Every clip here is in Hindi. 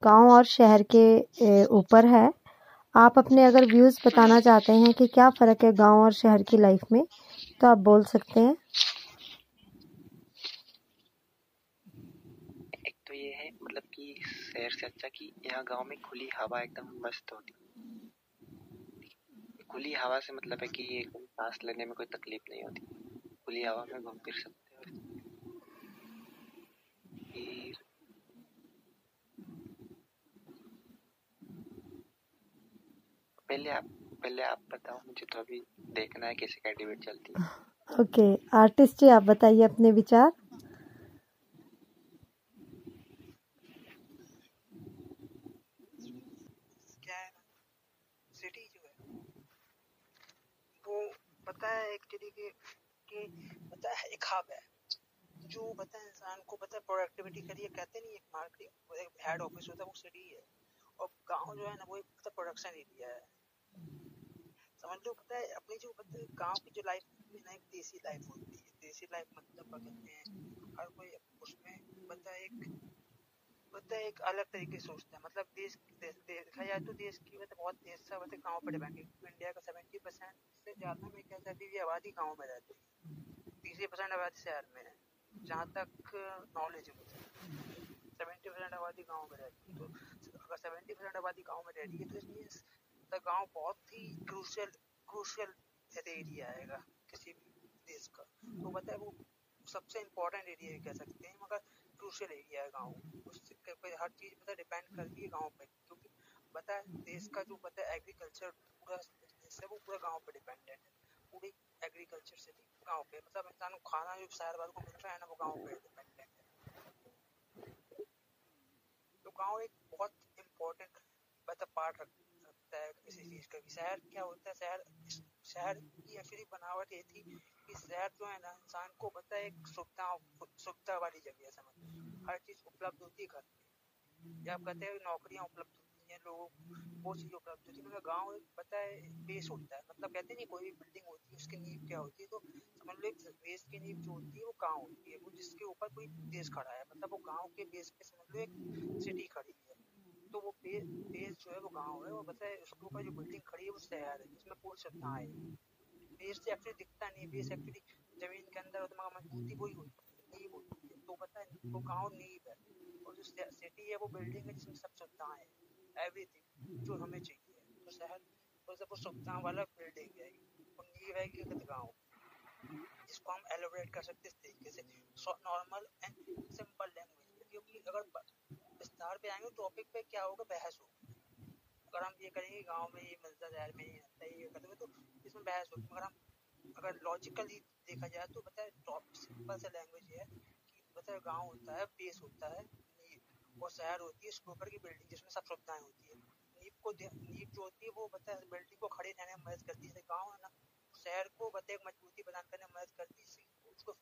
गांव और शहर के ऊपर है। आप अपने अगर व्यूज़ बताना चाहते हैं कि क्या फ़र्क है गांव और शहर की लाइफ में, तो आप बोल सकते हैं। एक तो ये है मतलब कि शहर से अच्छा कि यहाँ गांव में खुली हवा एकदम मस्त होती। खुली हवा से मतलब है कि एकदम सांस लेने में कोई तकलीफ नहीं होती, खुली हवा में घूम फिर सकते हो। फिर पहले आप बताओ, मुझे तो अभी देखना है कैसे क्या डिबेट चलती है। ओके, आर्टिस्ट जी आप बताइए अपने विचार। क्या है ना, सिटी जो है वो पता है एक तरीके के पता है एक हब है जो पता है इंसान को पता है प्रोडक्टिविटी के लिए कहते नहीं, एक मार्केटिंग एक हेड ऑफिस होता है, वो सिटी है। और गांव जो है ना वो एक पता प्रोडक्शन एरिया है, समझ लो। पता है अपनी जो पता है गांव की जो लाइफ में ना एक देसी लाइफ होती है। देसी लाइफ मतलब क्या कहते हैं, हर कोई उसमें पता है एक अलग तरीके से सोचता है। मतलब देखा जाए तो देश की मतलब बहुत देश सा मतलब गाँव पर डिपेंड है। इंडिया का 70% से ज्यादा में क्या कहती है आबादी गाँव में रहती है, 30% आबादी शहर में है। जहाँ तक नॉलेज है मुझे 70% आबादी गाँव में रहती है। तो अगर 70% आबादी गाँव में रह रही है तो इट मीन्स द गाँव बहुत ही क्रूशियल एरिया आएगा किसी भी देश का। तो पता है वो सबसे इम्पोर्टेंट एरिया कह सकते हैं, मगर क्रूशियल एरिया है गाँव। उससे हर चीज पता डिपेंड करती है गाँव पे, क्योंकि पता है देश का जो पता है एग्रीकल्चर पूरा देश है वो पूरा गाँव पे डिपेंडेंट है। पूरी एग्रीकल्चर से गाँव पे मतलब इंसान को खाना जो शहर वालों को मिल रहा है ना वो गाँव पे डिपेंडेंट है। तो गाँव एक बहुत इम्पोर्टेंट मतलब पार्ट रखता है किसी चीज का। शहर क्या होता है, शहर की एक्चुअली बनावट ये थी कि शहर जो है ना इंसान को पता है एक सुविधा वाली जगह है। समझ हर चीज उपलब्ध होती है घर पे, या आप कहते हैं नौकरियां उपलब्ध होती हैं लोगों को, वो चीज उपलब्ध होती है। मगर गाँव एक पता है बेस होता है। मतलब कहते नहीं कोई भी बिल्डिंग होती है उसकी नींव क्या होती है, तो समझ लो एक बेस की नींव जो होती है वो गाँव होती है, वो जिसके ऊपर कोई देश खड़ा है। मतलब वो गाँव के बेस पे समझ लो एक सिटी खड़ी है, तो वो बेस जो है वो गाँव है। और पता है उसके ऊपर जो बिल्डिंग खड़ी है वो शहर है जिसमें पूरी सुविधाएं हैं। बेस से एक्चुअली दिखता नहीं, बेस एक्चुअली जमीन के अंदर होता है, मजबूती वही होती है, नींव होती है। तो पता है वो गाँव नींव है, और जो सिटी है वो बिल्डिंग है जिसमें सब सुविधाएं हैं, एवरीथिंग जो हमें चाहिए। तो शहर तो सब वो सुविधाओं वाला बिल्डिंग है, और नींव है कि गाँव, जिसको हम एलोबरेट कर सकते हैं इस तरीके से नॉर्मल एंड सिंपल लैंग्वेज में। क्योंकि अगर विस्तार पे आएंगे टॉपिक पे क्या होगा, बहस होगी। अगर हम ये करेंगे गाँव में ये मिलता शहर में नहीं मिलता ये करते तो इसमें बहस होगी। मगर हम अगर लॉजिकली देखा जाए तो बताए सिंपल सा लैंग्वेज है कि बताए गाँव होता है बेस होता है नींव, और शहर होती है उसके ऊपर की बिल्डिंग जिसमें सब सुविधाएं होती है। नींव जो होती है वो बताए बिल्डिंग को खड़े रहने में मदद करती है। गाँव है ना शहर को बताए मजबूती प्रदान करने में मदद करती है, उसको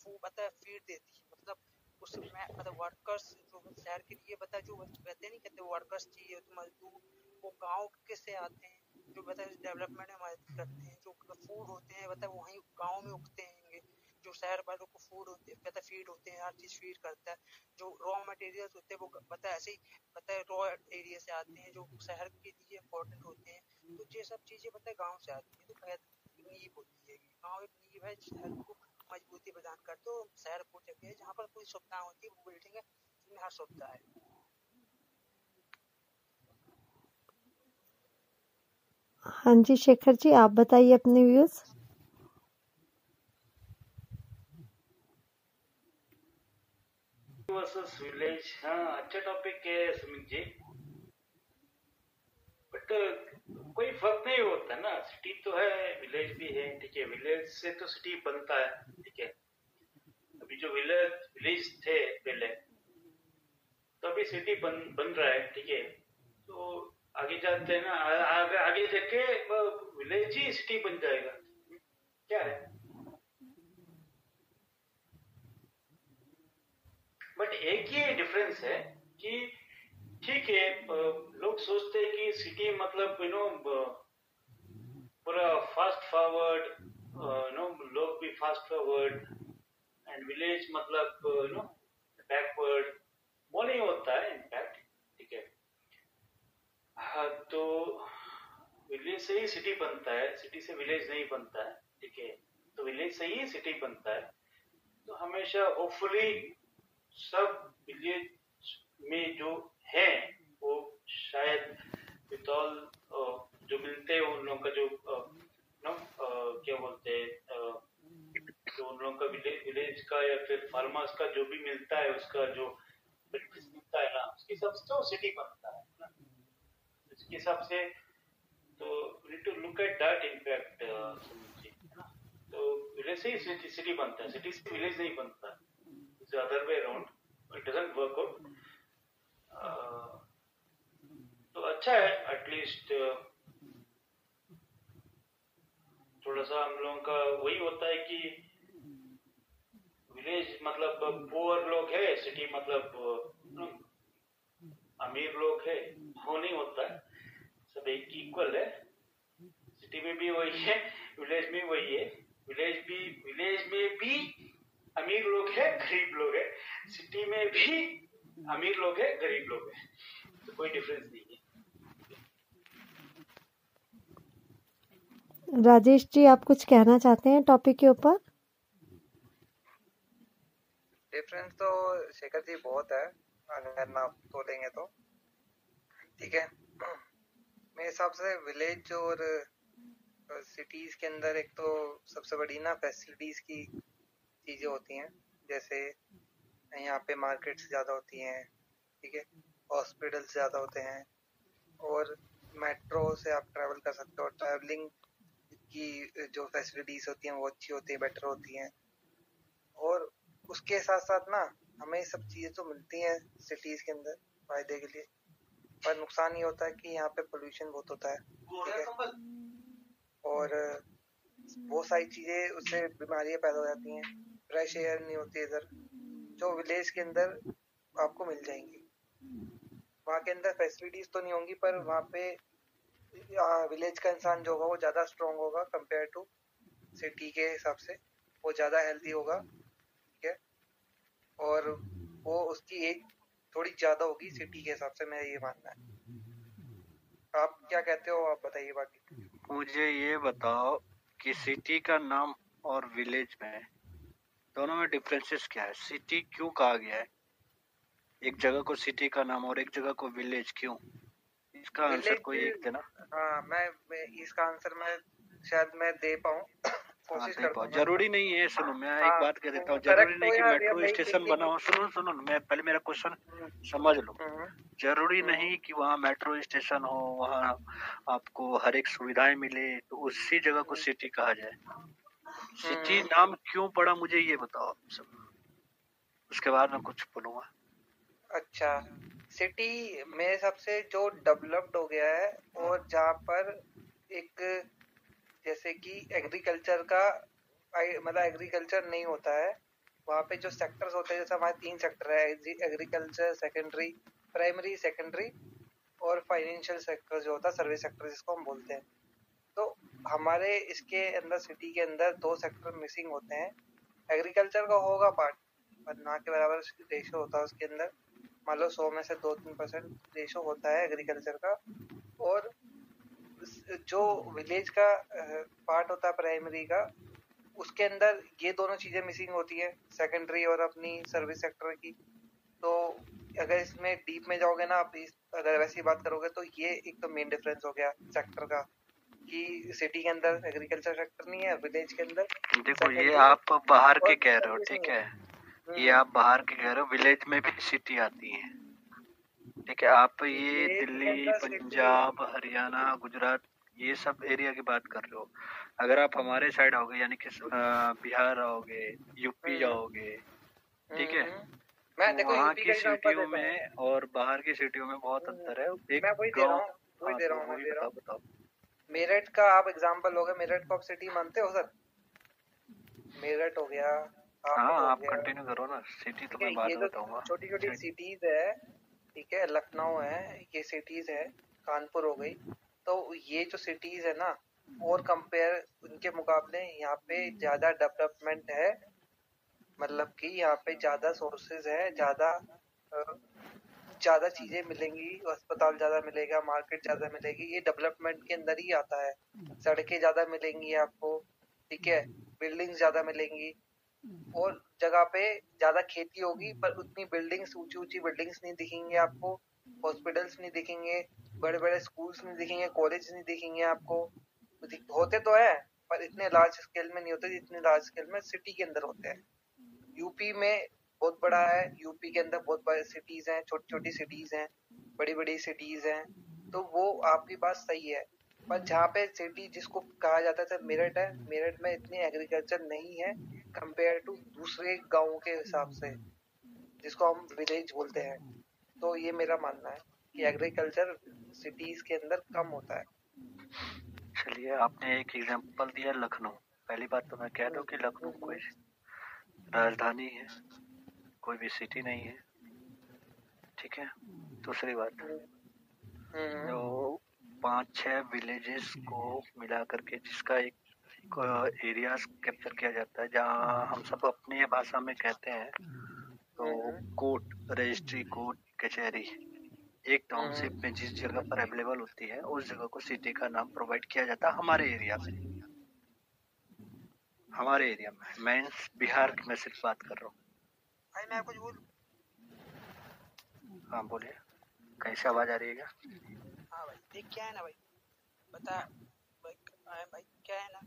वो बताए फीड देती है। मतलब उससे मतलब वर्कर्स जो शहर के लिए बता जो कहते नहीं कहते वर्कर्स चाहिए तो मजदूर वो गाँव किससे आते हैं, जो बताए डेवलपमेंट में मदद करते हैं। जो फूड होते हैं बताए वहीं गाँव में उगते हैं। जो शहर वालों को फूड होते हैं कहता फीड होते हैं, हर चीज फीड करता है। जो रॉ मटेरियल्स होते हैं वो पता ऐसे ही पता है रॉ एरिया से आते हैं जो शहर के लिए इम्पोर्टेंट होते हैं। तो ये सब चीजें पता है गाँव से आती है। तो नींव होती है, गाँव एक नींव है शहर को मजबूती प्रदान करते। तो शहर वो जगह है जहाँ पर कोई सुविधा होती है, वो बिल्डिंग है जिसमें हर सुविधा है। हाँ जी शेखर जी आप बताइए अपने व्यूज़। वर्सेस विलेज, हाँ अच्छा टॉपिक है सुमित जी। बट कोई फर्क नहीं होता ना, सिटी तो है विलेज भी है, ठीक है। विलेज से तो सिटी बनता है, ठीक है। अभी जो विलेज थे पहले, तो अभी सिटी बन रहा है, ठीक है। तो आगे जाते हैं ना, आगे जाके विलेज ही सिटी बन जाएगा, क्या है। बट एक ही डिफरेंस है कि ठीक है लोग सोचते हैं कि सिटी मतलब पूरा फास्ट फॉरवर्ड, लोग भी फास्ट फॉरवर्ड, एंड विलेज मतलब बैकवर्ड। वो नहीं होता है इनफैक्ट, ठीक विलेज से ही सिटी बनता है, सिटी से विलेज नहीं बनता है, ठीक है। तो विलेज से ही सिटी बनता है। तो हमेशा होपफुली सब विलेज में जो है वो शायद विद ऑल जो मिलते हैं उन लोगों का जो क्या बोलते हैं जो उन लोगों का विलेज का या फिर फार्मर्स का जो भी मिलता है उसका जो बेनिफिट मिलता है ना, उसके हिसाब से तो सिटी बनता है ना। इसके हिसाब से तो we need to look at that impact समझिए, है ना। तो विलेज से ही सिटी बनता है, सिटी से विलेज नहीं बनता, it's the other way around, it doesn't work out. तो अच्छा है एटलीस्ट थोड़ा सा हम लोगों का वही होता है कि विलेज मतलब पुअर लोग है, सिटी मतलब अमीर लोग है, वो नहीं होता है, सब एक इक्वल है। सिटी में भी वही है, विलेज में वही है, विलेज में भी अमीर लोग है, गरीब लोग है, सिटी में भी अमीर लोग है, गरीब लोग है, तो कोई डिफरेंस नहीं है। राजेश जी, आप कुछ कहना चाहते हैं टॉपिक के ऊपर? डिफरेंस तो शेखर जी बहुत है, अगर ना बोलेंगे तो ठीक है। मेरे हिसाब से विलेज और सिटीज के अंदर एक तो सबसे बड़ी ना फैसिलिटीज की चीजें होती हैं, जैसे यहाँ पे मार्केट्स ज्यादा होती हैं, ठीक है, हॉस्पिटल्स ज्यादा होते हैं, और मेट्रो से आप ट्रैवल कर सकते हो, ट्रैवलिंग की जो फैसिलिटीज होती हैं वो अच्छी होती है, बेटर होती हैं। और उसके साथ साथ ना हमें सब चीजें तो मिलती हैं सिटीज के अंदर फायदे के लिए, पर नुकसान ये होता है कि यहाँ पे पोल्यूशन बहुत होता है, ठीक है, और बहुत सारी चीजें उससे बीमारियां पैदा हो जाती हैं, फ्रेश एयर नहीं होती इधर, जो विलेज के अंदर आपको मिल जाएंगी। वहाँ के अंदर फैसिलिटीज तो नहीं होंगी, पर वहाँ पे विलेज का इंसान जो होगा वो ज्यादा स्ट्रॉन्ग होगा कंपेयर टू सिटी के हिसाब से, वो ज्यादा हेल्दी होगा, ठीक है, और वो उसकी एज थोड़ी ज्यादा होगी सिटी के हिसाब से, मेरा ये मानना है। आप क्या कहते हो, आप बताइए बाकी। मुझे ये बताओ कि सिटी का नाम और विलेज में दोनों में डिफरेंसेस क्या है? सिटी क्यों कहा गया है एक जगह को सिटी का नाम और एक जगह को विलेज क्यों? इसका आंसर कोई एक देना। हाँ, मैं इसका आंसर मैं शायद मैं दे पाऊँ, कोशिश करता हूँ। जरूरी नहीं है, सुनो मैं एक बात कह देता हूँ, जरूरी नहीं कि मेट्रो स्टेशन बना हो, सुनो मैं पहले मेरा क्वेश्चन समझ लो। जरूरी नहीं कि वहाँ मेट्रो स्टेशन हो, वहाँ आपको हर एक सुविधाएं मिले तो उसी जगह को सिटी कहा जाए। सिटी नाम क्यों पड़ा मुझे ये बताओ आप सब, उसके बाद मैं कुछ बोलूंगा। अच्छा, सिटी मेरे हिसाब से जो डेवलप्ड हो गया है और जहाँ पर एक जैसे कि एग्रीकल्चर का मतलब एग्रीकल्चर नहीं होता है, वहाँ पे जो सेक्टर्स होते हैं, जैसे हमारे 3 सेक्टर है, एग्रीकल्चर, सेकेंडरी, प्राइमरी, सेकेंडरी और फाइनेंशियल सेक्टर जो होता है, सर्विस सेक्टर जिसको हम बोलते हैं। तो हमारे इसके अंदर सिटी के अंदर 2 सेक्टर मिसिंग होते हैं। एग्रीकल्चर का होगा पार्ट, पर ना के बराबर रेशो होता है उसके अंदर, मान लो 100 में से 2-3% रेशो होता है एग्रीकल्चर का, और जो विलेज का पार्ट होता है प्राइमरी का, उसके अंदर ये दोनों चीजें मिसिंग होती है, सेकेंडरी और अपनी सर्विस सेक्टर की। तो अगर इसमें डीप में जाओगे ना आप, अगर वैसी बात करोगे तो ये एक तो मेन डिफरेंस हो गया सेक्टर का, कि सिटी के अंदर एग्रीकल्चर सेक्टर नहीं है, विलेज के अंदर। देखो ये आप बाहर के कह रहे हो, ठीक है, ये आप बाहर के कह रहे हो, विलेज में भी सिटी आती है, ठीक है। आप ये दिल्ली, पंजाब, हरियाणा, गुजरात ये सब एरिया की बात कर रहे हो। अगर आप हमारे साइड आओगे, यानी कि बिहार आओगे, यूपी जाओगे, ठीक है, वहाँ की सिटियों में और बाहर की सिटियों में बहुत अंतर है। एक मैं वही दे रहा हूँ, बताओ। मेरठ का आप एग्जांपल लोगे, मेरठ को आप सिटी मानते हो सर? मेरठ हो गया, हाँ आप कंटिन्यू करो ना, सिटी तो मैं बाद में बताऊंगा। छोटी छोटी सिटीज है, ठीक है, लखनऊ है, ये सिटीज है, कानपुर हो गई, तो ये जो सिटीज है ना, और कंपेयर उनके मुकाबले यहाँ पे ज्यादा डेवलपमेंट है, मतलब कि यहाँ पे ज्यादा सोर्सेज है, ज्यादा चीजें मिलेंगी, अस्पताल ज्यादा मिलेगा, मार्केट ज्यादा मिलेगी, ये डेवलपमेंट के अंदर ही आता है। सड़कें ज्यादा मिलेंगी आपको, ठीक है, बिल्डिंग्स ज्यादा मिलेंगी, और जगह पे ज्यादा खेती होगी, पर उतनी बिल्डिंग्स, ऊंची ऊंची बिल्डिंग्स नहीं दिखेंगे आपको, हॉस्पिटल्स नहीं दिखेंगे, बड़े बड़े स्कूल्स नहीं दिखेंगे, कॉलेज नहीं दिखेंगे आपको। होते तो है पर इतने लार्ज स्केल में नहीं होते जितने लार्ज स्केल में सिटी के अंदर होते हैं। यूपी में बहुत बड़ा है, यूपी के अंदर बहुत बड़े सिटीज हैं, छोटी छोटी सिटीज हैं, बड़ी बड़ी सिटीज हैं, तो वो आपकी बात सही है। पर जहाँ पे सिटी जिसको कहा जाता है मेरठ है, मेरठ में इतनी एग्रीकल्चर नहीं है कंपेयर टू दूसरे गाँव के हिसाब से, जिसको हम विलेज बोलते हैं। तो ये मेरा मानना है कि एग्रीकल्चर सिटीज के अंदर कम होता है। चलिए, आपने एक एग्जांपल दिया लखनऊ। पहली बात तो मैं कह दूं कि लखनऊ कोई राजधानी है, कोई भी सिटी नहीं है, ठीक है। दूसरी बात, जो 5-6 विलेजेस को मिला करके जिसका एक एरिया कैप्चर किया जाता है, जहाँ हम सब अपनी भाषा में कहते हैं तो कोर्ट, रजिस्ट्री, कोर्ट, कचहरी, एक टाउनशिप में जिस जगह पर अवेलेबल होती है उस जगह को सिटी का नाम प्रोवाइड किया जाता है हमारे एरिया में। हमारे एरिया में, मैं बिहार की मैं सिर्फ बात कर रहा हूँ। भाई मैं कुछ बोल, हाँ बोलिए, कैसे आवाज आ रही है क्या? हाँ भाई देख क्या है ना भाई, बता भाई क्या है ना,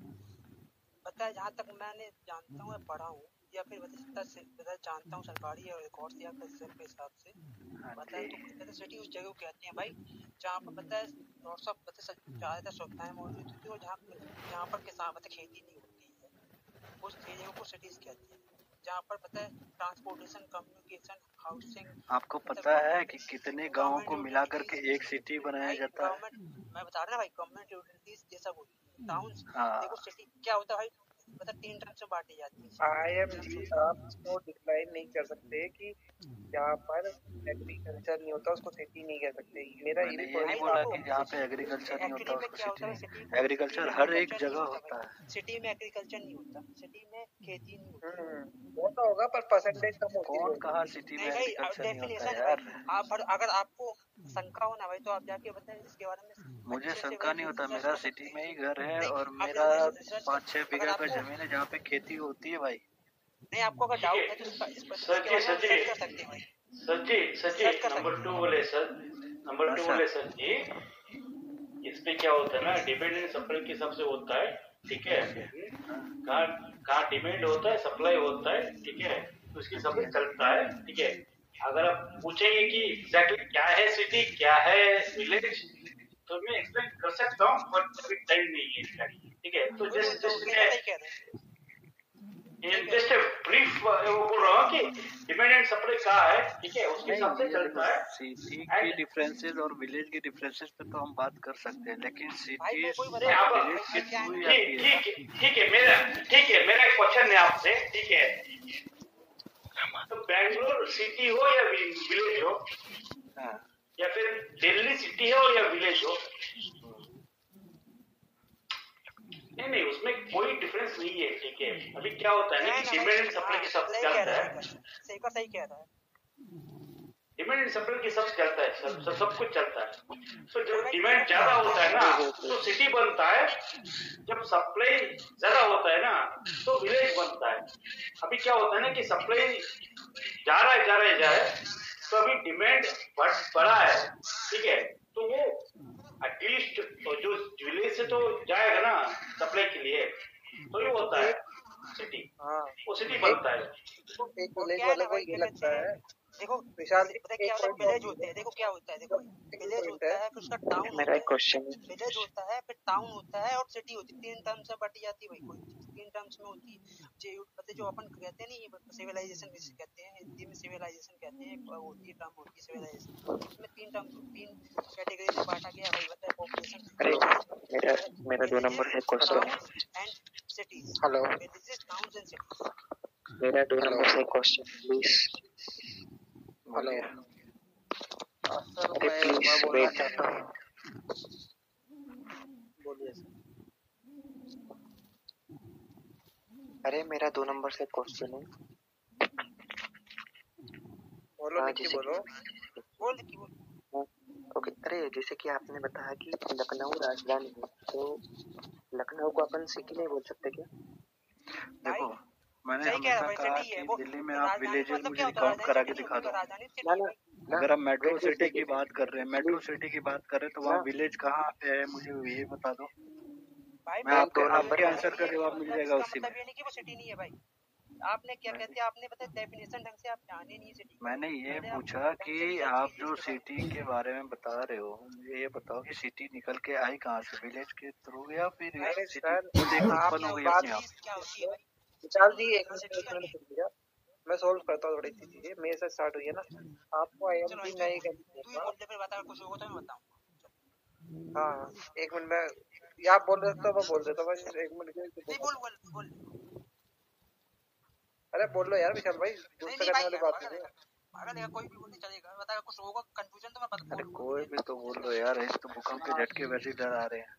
पता है जहाँ तक मैंने जानता हूँ, पढ़ा हूँ या फिर बता जानता हूँ सरकारी और रिकॉर्ड या फिर के हिसाब से पता है, तो सिटी उस जगह को कहते हैं भाई जहाँ पर पता है और सब ज्यादातर सुविधाएं मौजूद होती है, और जहाँ पर किसान मतलब खेती नहीं होती है, उस एरिया को सिटीज कहते हैं। जहाँ पर पता है ट्रांसपोर्टेशन, कम्युनिकेशन, हाउसिंग। आपको पता है कि कितने गांवों को मिला करके एक सिटी बनाया जाता है? मैं बता रहा ना भाई, गवर्नमेंट यूटिलिटीज जैसा बोलती है टाउन्स। देखो सिटी क्या होता है भाई, मतलब 3 टर्म से बांटी जाती है। IMG आप इसको डिक्लाइन नहीं कर सकते कि जहाँ पर एग्रीकल्चर नहीं होता उसको सिटी नहीं कह सकते। मेरा ये नहीं बोला कि जहाँ पे एग्रीकल्चर नहीं होता उसको सिटी नहीं। एग्रीकल्चर हर एक जगह होता है। सिटी में एग्रीकल्चर नहीं होता, सिटी में खेती नहीं होती। होता होगा पर परसेंटेज कम होती है। कौन कहा सिटी में एग्रीकल्चर नहीं होता है यार? आप अगर आपको शंका हो ना भाई तो आप जाके बताएं इसके बारे में। मुझे शंका नहीं होता, मेरा सिटी में ही घर है और मेरा 5-6 बीघा का जमीन है जहाँ पे खेती होती है भाई। नहीं आपको अगर डाउट है तो इस पर सर्च कर सकते हैं भाई। सर नंबर 2 बोले सर जी, इस पे क्या होता है ना, डिमांड एंड सप्लाई के हिसाब से होता है, ठीक है। कहाँ डिमांड होता है, सप्लाई होता है, ठीक है, तो उसके हिसाब से चलता है, ठीक है। अगर आप पूछेंगे कि एग्जैक्टली क्या है सिटी, क्या है विलेज, तो मैं एक्सप्लेन कर सकता हूँ, बट अभी टाइम नहीं है, ठीक है। तो जस्ट ब्रीफ वो बोल रहा हूँ कि डिमांड एंड सप्लाई कहाँ है, ठीक है, उसके हिसाब से चलता है। सिटी के डिफरेंसेस और विलेज के डिफरेंसेस पे तो हम बात कर सकते हैं, लेकिन सिटी ठीक है, मेरा एक क्वेश्चन है आपसे, ठीक है। तो बैंगलोर सिटी हो या विलेज हो, या फिर दिल्ली सिटी हो या विलेज हो, नहीं उसमें कोई डिफरेंस नहीं है, ठीक है। अभी क्या होता है ना कि डिमांड एंड सप्लाई के साथ चलता है, सही कह रहा है, डिमांड एंड सप्लाई के साथ चलता है, सब कुछ चलता है। तो जब डिमांड ज्यादा होता है ना तो सिटी बनता है, जब सप्लाई ज्यादा होता है ना तो विलेज बनता है। अभी क्या होता है ना कि सप्लाई जा रहा है, तो अभी डिमांड बढ़ा है, ठीक है, तो वो एटलीस्ट जो विलेज से तो जाएगा ना सप्लाई के लिए, तो ये होता है सिटी, वो सिटी बनता है। एक विलेज वाले को ये लगता है, देखो विशाल पता क्या होता है, विलेज होते हैं, देखो क्या होता है, देखो विलेज होता है, फिर उसका टाउन, मेरा एक क्वेश्चन है, विलेज होता है, फिर टाउन होता है और सिटी होती है। 3 टर्म से बांटी जाती है भाई, कोई 3 टर्म्स में होती है। जो अपन कहते हैं नहीं, सिविलाइजेशन जिसे कहते हैं, हिंदी में सिविलाइजेशन कहते हैं, होती है टर्म होती है सिविलाइजेशन, उसमें 3 कैटेगरी में बांटा गया भाई, बताए पॉपुलेशन। मेरा 2 नंबर से question and cities. Hello, towns and cities. मेरा 2 नंबर से क्वेश्चन प्लीज। हेलो अरे प्लीज वेट, बोलिए सर। अरे मेरा 2 नंबर से क्वेश्चन है, बोलो निकी बोलो। बोल की बोल। ओके, अरे जैसे कि आपने बताया कि लखनऊ राजधानी है, तो लखनऊ को अपन सिटी नहीं बोल सकते क्या? देखो, मैंने सही कह रहा हमेशा भाई, कहा सिटी है कि वो। दिल्ली में आप राजधानी विलेजेस मतलब मुझे क्या होता है? रिकाउंट करा के राजधानी दिखा दो। राजधानी ना सिटी ना भाई। ना, अगर आप मेट्रो वेट सिटी वेट की वेट बात कर रहे हैं, मेट्रो सिटी की बात कर रहे हैं, तो वहाँ ना विलेज कहाँ पे है मुझे ये बता दो। भाई मैं वेट, आप आपके बता, आंसर का जवाब मिल मतलब जाएगा इसका उसी में। मतलब ये नहीं कि वो सिटी नहीं है भाई। आपने क्या कहते हैं, आपने पता डेफिनेशन ढंग से आप जाने नहीं सिटी का। मैंने ये पहले आप पूछा ढंग से कि रिसर्च आप कीजिए जो इसके बारे सिटी के बारे में बता रहे हो, मुझे ये बताओ कि सिटी निकल के आई कहाँ से, विलेज के थ्रू या फिर में। सिटी सर खुद एक आप उत्पन्न हो गई बात अपने आप? क्या होती है भाई? विशाल जी एक सिटी मिनट रुकिएगा, मैं सोल्व करता हूँ थोड़ी सी चीजें। मेरे से स्टार्ट हुई है ना, आपको चलो IMG नहीं तू ही करना। बोल दे, फिर बता, कुछ होगा तो मैं बताऊँ। हाँ एक मिनट में, या आप बोल रहे हो तो मैं बोल देता हूँ, बस एक मिनट के लिए। नहीं बोल बोल बोल। अरे बोल लो यार विशाल भाई, नहीं गुस्सा नहीं करने भाई वाली यार, बात पागल नहीं है है। पागल है, कोई भी बोल नहीं चलेगा, बता कुछ होगा कंफ्यूजन तो मैं बता अरे बोल। कोई भी तो बोल लो यार, इस तो भूकंप के झटके वैसे ही डरा रहे हैं।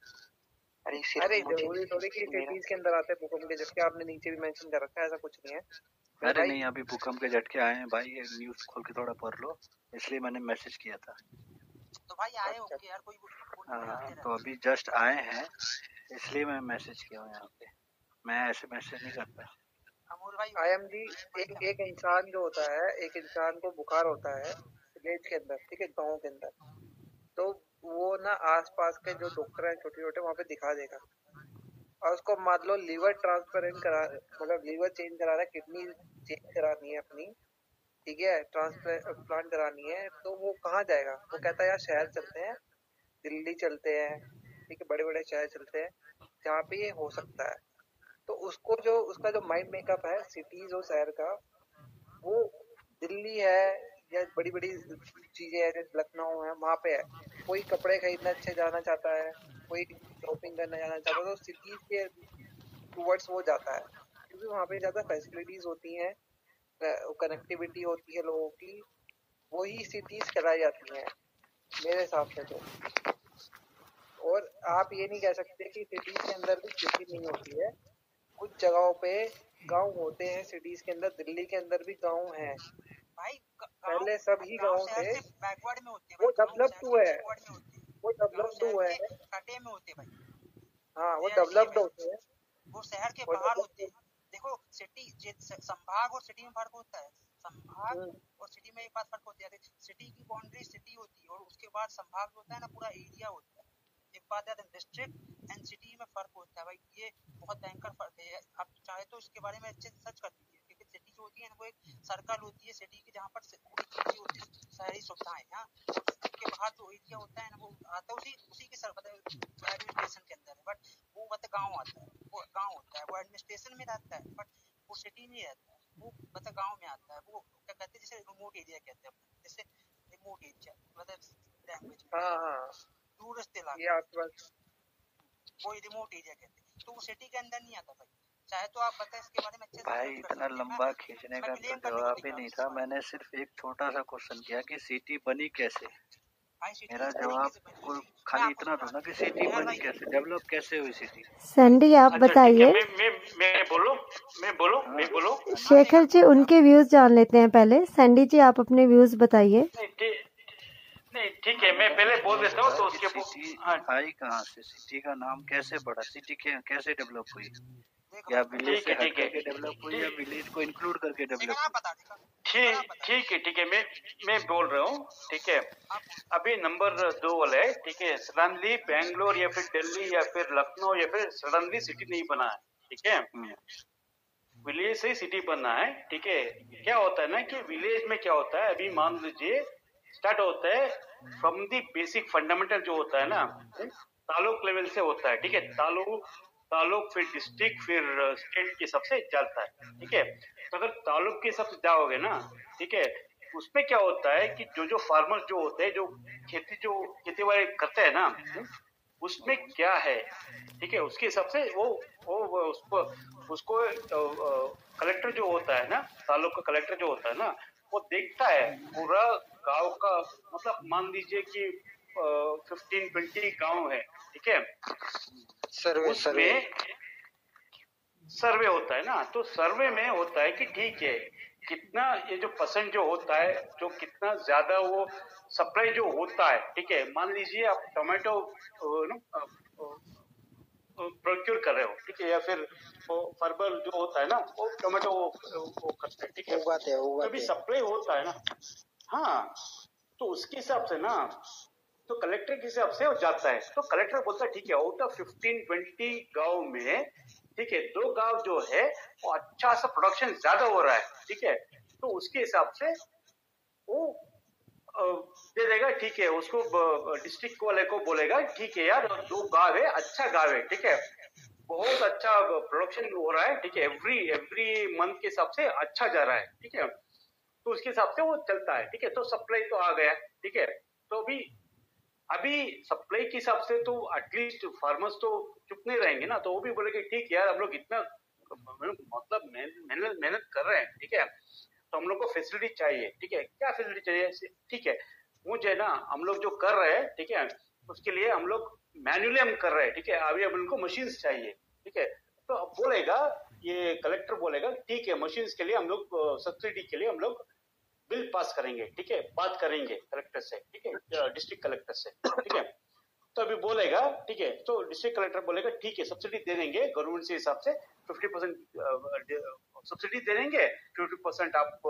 अरे सिर्फ अरे मुझे जरूरी थोड़ी कि मेरा सिटीज के अंदर आते हैं भूकंप के झटके, आपने नीचे भी मेंशन कर रखा है, ऐसा कुछ नहीं है मेरे अरे भाई। नहीं, अभी भूकंप के झटके आए हैं भाई, ये न्यूज खोल के थोड़ा पढ़ लो, इसलिए मैंने मैसेज किया था। तो भाई आए अच्छा, होंगे यार, कोई बोल नहीं हाँ, आते तो अभी जस्ट आए हैं, इसलिए मैं मैसेज किया हूँ यहाँ पे। मैं ऐसे मैसेज नहीं करता। अमोल भाई। IMG एक इंसान जो होता है, एक इंसान को बुखार होता है विलेज के अंदर, ठीक है, गाँव के अंदर, तो वो ना आसपास के जो डॉक्टर हैं छोटे छोटे वहाँ पे दिखा देगा। और उसको मान लो लीवर ट्रांसप्लांट करा, मतलब लीवर चेंज करा रहा है, किडनी चेंज करानी है अपनी, ठीक है, ट्रांसप्लांट करानी है, तो वो कहाँ जाएगा? वो कहता है यार शहर चलते हैं, दिल्ली चलते हैं, ठीक है, बड़े बड़े शहर चलते हैं जहाँ पे ये हो सकता है। तो उसको जो उसका जो माइंड मेकअप है सिटीज और शहर का, वो दिल्ली है या बड़ी बड़ी चीजें है जैसे लखनऊ है, वहाँ पे है। कोई कपड़े खरीदना अच्छे जाना चाहता है, कोई शॉपिंग करना जाना चाहता है, तो सिटीज के टूवर्ड्स वो जाता है, क्योंकि वहाँ पे ज्यादा फैसिलिटीज होती हैं, कनेक्टिविटी होती है लोगों की, वही सिटीज कहलाई जाती हैं मेरे हिसाब से तो। और आप ये नहीं कह सकते कि सिटीज के अंदर भी सिटी नहीं होती है, कुछ जगहों पे गांव होते हैं सिटीज के अंदर, दिल्ली के अंदर भी गांव हैं भाई पहले सभी गांव थे, बैकवर्ड में होते हैं वो डेवलप्ड हुए हैं, बैकवर्ड में होते हैं, वो डेवलप्ड हुए हैं, कटे में होते हैं भाई। हाँ वो डेवलप्ड होते हैं, वो शहर के वो बाहर developed होते हैं। देखो सिटी संभाग और सिटी में फर्क होता है। संभाग और सिटी में एक बात फर्क होती है, सिटी की बाउंड्री सिटी होती है और उसके बाद संभाग होता है ना, पूरा एरिया होता है। एक बात है, डिस्ट्रिक्ट एंड सिटी में फर्क होता है भाई, ये बहुत भयंकर फर्क है। आप चाहे तो इसके बारे में अच्छे से सर्च कर दीजिए, क्योंकि सिटी जो होती है ना वो एक सर्कल होती है सिटी की, जहाँ पर पूरी चीजें होती है, शहरी सुविधाएं। हाँ, उसके बाहर जो एरिया होता है ना वो आता है उसी के एडमिनिस्ट्रेशन के अंदर है, बट वो मतलब गाँव आता है, वो गाँव होता है, वो एडमिनिस्ट्रेशन में रहता है, बट वो सिटी में रहता है, वो मतलब गाँव में आता है। वो क्या कहते हैं, जैसे रिमोट एरिया कहते हैं अपने, जैसे रिमोट एरिया मतलब लैंग्वेज में, हाँ दूरस्थ इलाका, ये आपके पास वो रिमोट एरिया कहते हैं, तो वो सिटी के अंदर नहीं आता भाई। चाहे तो आप बताएं इसके बारे में अच्छे से भाई सर्च कर इतना सकते हैं। लंबा खींचने का तो जवाब ही नहीं था, मैंने सिर्फ एक छोटा सा क्वेश्चन किया कि सिटी बनी कैसे। मेरा जवाब को खाली इतना था ना कि सिटी बनी कैसे, डेवलप कैसे हुई सिटी। सैंडी आप बताइए। मैं बोलूं। शेखर जी उनके व्यूज जान लेते हैं पहले। सैंडी जी आप अपने व्यूज बताइए। नहीं ठीक है, मैं पहले बोल देता हूँ तो उसके सिटी आई कहाँ से, सिटी का नाम कैसे पड़ा, सिटी कैसे डेवलप हुई, या विलेज से हट करके डेवलप हुई या विलेज को इंक्लूड करके डेवलप हुई। ठीक है, मैं बोल रहा हूँ, ठीक है। अभी नंबर 2 वाला है, ठीक है। सडनली बैंगलोर या फिर दिल्ली या फिर लखनऊ या फिर सडनली सिटी नहीं बना है, ठीक है। विलेज से सिटी बनना है, ठीक है। क्या होता है ना कि विलेज में क्या होता है, अभी मान लीजिए स्टार्ट होता है फ्रॉम दी बेसिक फंडामेंटल जो होता है ना, तालुक लेवल से होता है, ठीक है। तालुक फिर डिस्ट्रिक्ट फिर स्टेट के सबसे चलता है, ठीक है। तो अगर तालुक के सबसे जाओगे ना, ठीक है, उसमें क्या होता है कि जो फार्मर जो होते हैं, जो खेती बाड़ी करते हैं ना, उसमें क्या है, ठीक है, उसके हिसाब से वो उसको कलेक्टर जो होता है ना, तालुक का कलेक्टर जो होता है ना, वो देखता है पूरा गांव का, मतलब मान लीजिए कि 15-20 गांव है, ठीक है। उसमें सर्वे होता है ना, तो सर्वे में होता है कि ठीक है कितना ये जो परसेंट जो होता है, जो कितना ज्यादा वो सप्लाई जो होता है, ठीक है, मान लीजिए आप टोमेटो प्रोक्योर कर रहे हो, ठीक है, या फिर वो फार्मर जो होता है ना, वो टोमेटो वो करते हैं, ठीक है, तो अभी सप्लाई होता है ना, हाँ, तो उसके हिसाब से ना, तो कलेक्टर के हिसाब से वो जाता है, तो कलेक्टर बोलता है ठीक है, आउट ऑफ 15-20 गांव में, ठीक है, 2 गांव जो है वो अच्छा सा प्रोडक्शन ज्यादा हो रहा है, ठीक है, तो उसके हिसाब से वो दे देगा, ठीक है, उसको डिस्ट्रिक्ट वाले को बोलेगा ठीक है यार, 2 गांव है, अच्छा गांव है, ठीक है, बहुत अच्छा प्रोडक्शन हो रहा है, ठीक है, एवरी मंथ के हिसाब से अच्छा जा रहा है, ठीक है, तो उसके हिसाब से वो चलता है, ठीक है, तो सप्लाई तो आ गया, ठीक है, तो अभी सप्लाई के हिसाब से तो एटलीस्ट फार्मर्स तो चुप नहीं रहेंगे ना, तो वो भी बोलेंगे ठीक है यार, हम लोग इतना मतलब मेहनत कर रहे हैं, ठीक है, तो हम लोग को फैसिलिटी चाहिए, ठीक है, क्या फैसिलिटी चाहिए, ठीक है, मुझे ना हम लोग जो कर रहे हैं, ठीक है, उसके लिए हम लोग मैन्युअली हम कर रहे हैं, ठीक है, अभी अब उनको मशीन्स चाहिए, ठीक है, तो अब बोलेगा, ये कलेक्टर बोलेगा ठीक है, मशीन्स के लिए हम लोग सब्सिडी के लिए हम लोग बिल पास करेंगे, ठीक है, बात करेंगे कलेक्टर से, ठीक है, डिस्ट्रिक्ट कलेक्टर से, ठीक है, तो अभी बोलेगा ठीक है, तो डिस्ट्रिक्ट कलेक्टर बोलेगा ठीक है, सब्सिडी दे देंगे गवर्नमेंट से हिसाब से 50% सब्सिडी दे देंगे, 50% आप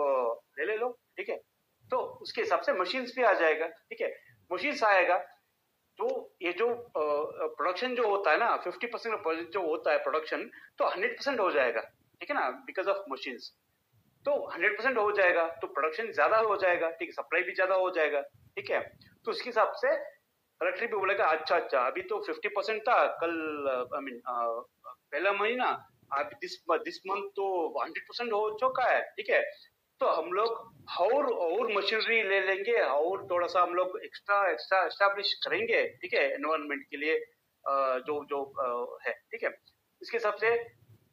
ले लो, ठीक है, तो उसके हिसाब से मशीन्स भी आ जाएगा, ठीक है, मशीन्स आएगा, तो ये जो प्रोडक्शन जो होता है ना, 50% जो होता है प्रोडक्शन, तो 100% हो जाएगा, ठीक है ना, बिकॉज ऑफ मशीन्स, तो 100% हो जाएगा, तो प्रोडक्शन ज्यादा हो जाएगा, ठीक है, सप्लाई भी ज्यादा हो जाएगा, ठीक है, तो उसके हिसाब से कलेक्टर भी बोलेगा अच्छा अभी तो 50% था कल, आई मीन पहला महीना, अब दिस मंथ तो 100% हो चुका है, ठीक है, तो हम लोग और मशीनरी ले लेंगे, और थोड़ा सा हम लोग एक्स्ट्रा एस्टैब्लिश करेंगे, ठीक है, एनवायरनमेंट के लिए जो है, ठीक है, इसके हिसाब से,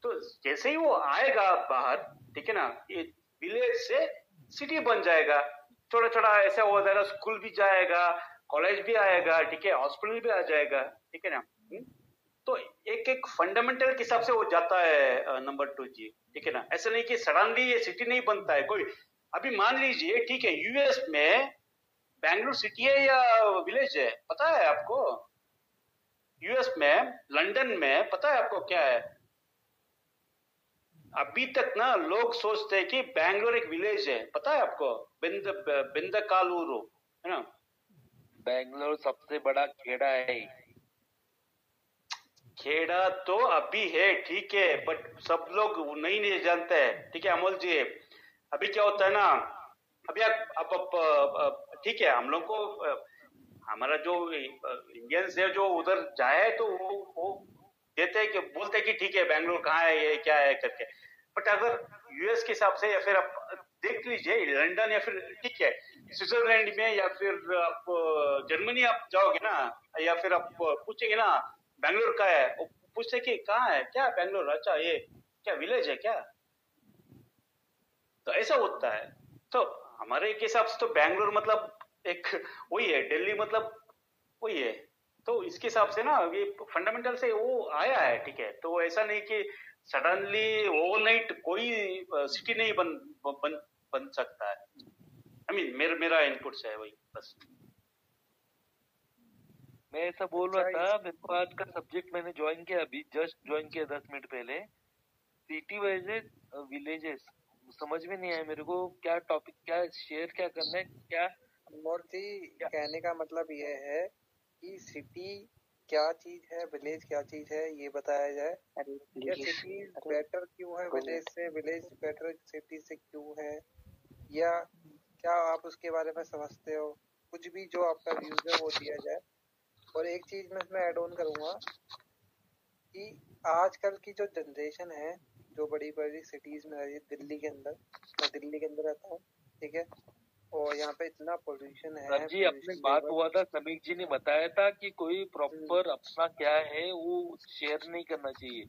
तो जैसे ही वो आएगा बाहर, ठीक है ना, ये विलेज से सिटी बन जाएगा, छोटा छोटा ऐसा हो जाएगा, स्कूल भी जाएगा, कॉलेज भी आएगा, ठीक है, हॉस्पिटल भी आ जाएगा, ठीक है ना, तो एक फंडामेंटल के हिसाब से वो जाता है नंबर 2 जी, ठीक है ना, ऐसा नहीं कि सडनली ये सिटी नहीं बनता है कोई, अभी मान लीजिए ठीक है, यूएस में बैंगलोर सिटी है या विलेज है, पता है आपको, यूएस में लंदन में पता है आपको क्या है, अभी तक ना लोग सोचते हैं कि बैंगलोर एक विलेज है, पता है आपको, बिंदकालूरू, है ना, बैंगलोर सबसे बड़ा खेड़ा है, खेड़ा तो अभी है, ठीक है, बट सब लोग नहीं जानते हैं, ठीक है अमोल जी, अभी क्या होता है ना, अभी आप ठीक है, हम लोग को हमारा जो इंडियंस है जो उधर जाए तो वो देते हैं कि बोलते हैं कि ठीक है बैंगलोर कहाँ है, ये क्या है करके, बट अगर यूएस के हिसाब से, या फिर आप देख लीजिए लंदन, या फिर ठीक है स्विट्जरलैंड में, या फिर आप जर्मनी आप जाओगे ना, या फिर आप पूछेंगे ना बैंगलोर का है, वो पूछते कि कहाँ है, क्या बैंगलोर, अच्छा ये क्या विलेज है क्या, तो ऐसा होता है, तो हमारे के हिसाब से तो बैंगलोर मतलब एक वही है, दिल्ली मतलब वही है, तो इसके हिसाब से ना ये फंडामेंटल से वो आया है, ठीक है, तो ऐसा नहीं कि सडनली ओवरनाइट कोई सिटी नहीं बन सकता है, आई मीन मेरा इनपुट है वही बस। मैं ऐसा बोल रहा था, मेरे को आज का सब्जेक्ट मैंने ज्वाइन किया, अभी जस्ट ज्वाइन किया 10 मिनट पहले, सिटी वर्सेस विलेजेस, समझ में नहीं आया मेरे को, क्या टॉपिक, क्या शेयर क्या करना है, क्या मूर्ति कहने का मतलब ये है कि सिटी क्या चीज है, विलेज क्या चीज है, ये बताया जाए, या सिटी बेटर क्यों है विलेज से, विलेज बेटर सिटी से क्यों है, या क्या आप उसके बारे में समझते हो, कुछ भी जो आपका व्यूज है वो दिया जाए। और एक चीज मैं इसमें ऐड ऑन करूंगा कि आजकल की जो जनरेशन है, जो बड़ी बड़ी सिटीज में रहती है, दिल्ली के अंदर, मैं दिल्ली के अंदर रहता हूँ, ठीक है, और यहाँ पे इतना पोल्यूशन है जी, अपने बात हुआ था, समीक जी ने बताया था कि कोई प्रॉपर अपना क्या है वो शेयर नहीं करना चाहिए,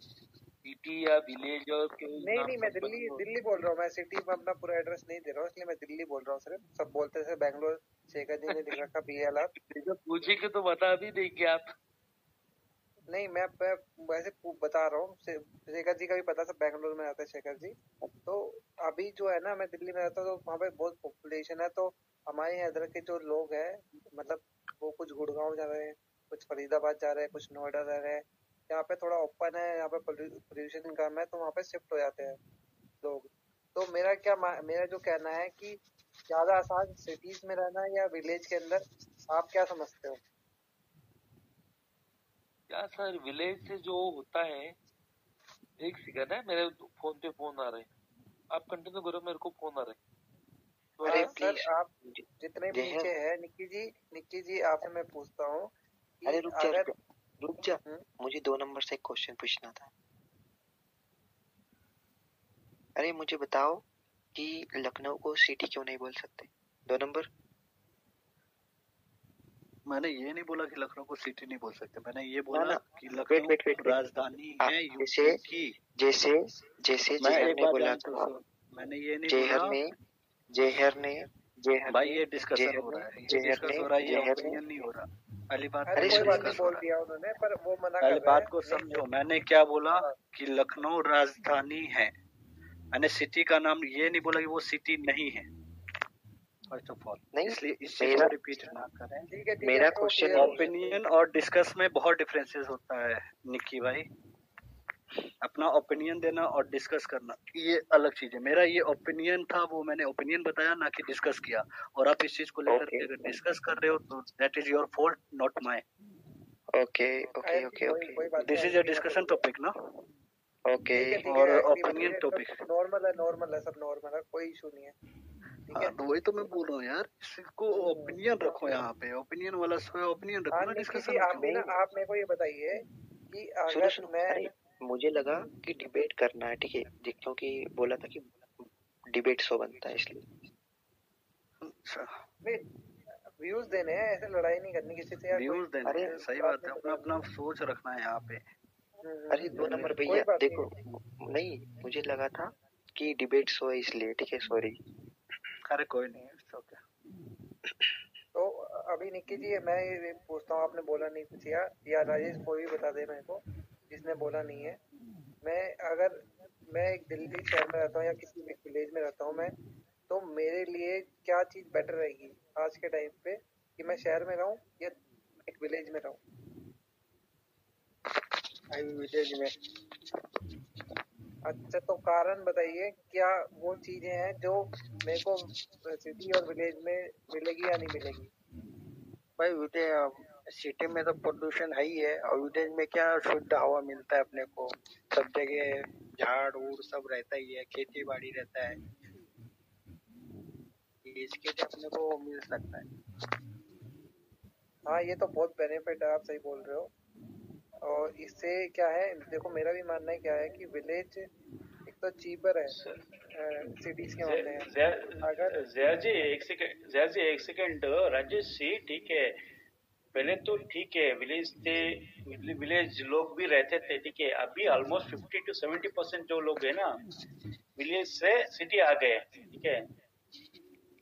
सिटी या विलेज, और नहीं मैं दिल्ली बोल रहा हूँ, मैं सिटी में अपना पूरा एड्रेस नहीं दे रहा हूँ, इसलिए मैं दिल्ली बोल रहा हूँ, सिर्फ सब बोलते थे बैंगलोर, शेखर जी ने लिख रखा BLR, पूछे के तो बता भी देंगे आप, नहीं मैं वैसे बता रहा हूँ, शेखर जी का भी पता, सब बेंगलुरु में रहते हैं शेखर जी। तो अभी जो है ना, मैं दिल्ली में रहता हूँ, तो वहाँ पे बहुत पॉपुलेशन है। तो हमारे यहाँ इधर के जो लोग हैं, मतलब वो कुछ गुड़गांव जा रहे हैं, कुछ फरीदाबाद जा रहे हैं, कुछ नोएडा जा रहे हैं। यहाँ पे थोड़ा ओपन है, यहाँ पे पोल्यूशन कम है, तो वहाँ पे शिफ्ट हो जाते हैं लोग। तो मेरा जो कहना है कि ज्यादा आसान सिटीज में रहना है या विलेज के अंदर, आप क्या समझते हो? क्या सर, विलेज से जो होता है, एक सेकंड है, मेरे फोन पे फोन आ रहे हैं, आप कंटिन्यू करो, मेरे को फोन आ रहे हैं। अरे सर प्लीज आप जितने भी नीचे हैं, निक्की जी आपसे मैं पूछता हूँ कि अरे रुक जा हम्म? मुझे 2 नंबर से एक क्वेश्चन पूछना था। अरे मुझे बताओ कि लखनऊ को सिटी क्यों नहीं बोल सकते? 2 नंबर। मैंने ये नहीं बोला कि लखनऊ को सिटी नहीं बोल सकते, मैंने ये बोला कि वेट लखनऊ राजधानी है यूपी की। जैसे जेहर ने बोला था, मैंने ये नहीं बोला। जेहर ने भाई ये डिस्कशन हो रहा है, ये ओपिनियन नहीं हो रहा। पहली बात कोई बात नहीं, बोल दिया उन्होंने, पर वो मना कर रहे हैं। पहली बात को समझो, मैंने क्या बोला कि लखनऊ राजधानी है। मैंने सिटी का नाम ये नहीं बोला कि वो सिटी नहीं है, फर्स्ट ऑफ ऑल। इसलिए इस चीज को रिपीट ना करें। ठीक है, मेरा क्वेश्चन ओपिनियन और डिस्कस में बहुत डिफरेंसेस होता है निक्की भाई। अपना ओपिनियन देना और डिस्कस करना ये अलग चीज है। मेरा ये ओपिनियन था, वो मैंने ओपिनियन बताया, ना कि डिस्कस किया। और आप इस चीज को लेकर के अगर डिस्कस कर रहे हो तो that is your fault, not my. Okay. This is a discussion topic ना। ओके। और ओपिनियन टॉपिक नॉर्मल है, सब नॉर्मल है, कोई इशू नहीं है। हाँ, तो वही तो मैं बोल रहा हूँ यार, इसको ओपिनियन रखो यहाँ पे, ओपिनियन वाला ओपिनियन रखो ना, डिस्कशन। आप मेरे को ये बताइए कि अगर मैं, मुझे लगा कि डिबेट करना है, ठीक है, क्योंकि बोला था कि डिबेट शो बनता है इसलिए। व्यूज देने हैं, ऐसे लड़ाई नहीं करनी किसी से। व्यूज देने हैं, सही बात है, अपना अपना सोच रखना है यहाँ पे। अरे 2 नंबर भैया देखो, नहीं मुझे लगा था कि डिबेट शो है इसलिए, ठीक है, सॉरी। अरे कोई नहीं, तो अभी निक्की जी मैं ये पूछता हूँ, आपने बोला नहीं कुछ, या राजेश कोई भी बता दे मेरे को जिसने बोला नहीं है। मैं एक दिल्ली शहर में रहता हूँ या किसी भी विलेज में रहता हूँ मैं, तो मेरे लिए क्या चीज बेटर रहेगी आज के टाइम पे, कि मैं शहर में रहूँ या एक विलेज में रहूँ? विलेज में। अच्छा, तो कारण बताइए, क्या वो चीजें हैं जो मेरे को सिटी और विलेज में मिलेगी या नहीं मिलेगी? भाई सिटी में तो पोल्यूशन है ही है, और विलेज में क्या शुद्ध हवा मिलता है अपने को, सब जगह झाड़ उड़ सब रहता ही है, खेती बाड़ी रहता है, इसके लिए अपने को मिल सकता है। हाँ, ये तो बहुत बेनिफिट है, आप सही बोल रहे हो। और इससे क्या है, देखो मेरा भी मानना है क्या है कि विलेज एक तो चीपर है सिटीज के मामले में। अगर जया जी एक सेकंड राजेश जी, ठीक है, पहले तो ठीक है विलेज लोग भी रहते थे, ठीक है, अभी ऑलमोस्ट 50 to 70% जो लोग है ना विलेज से सिटी आ गए, ठीक है।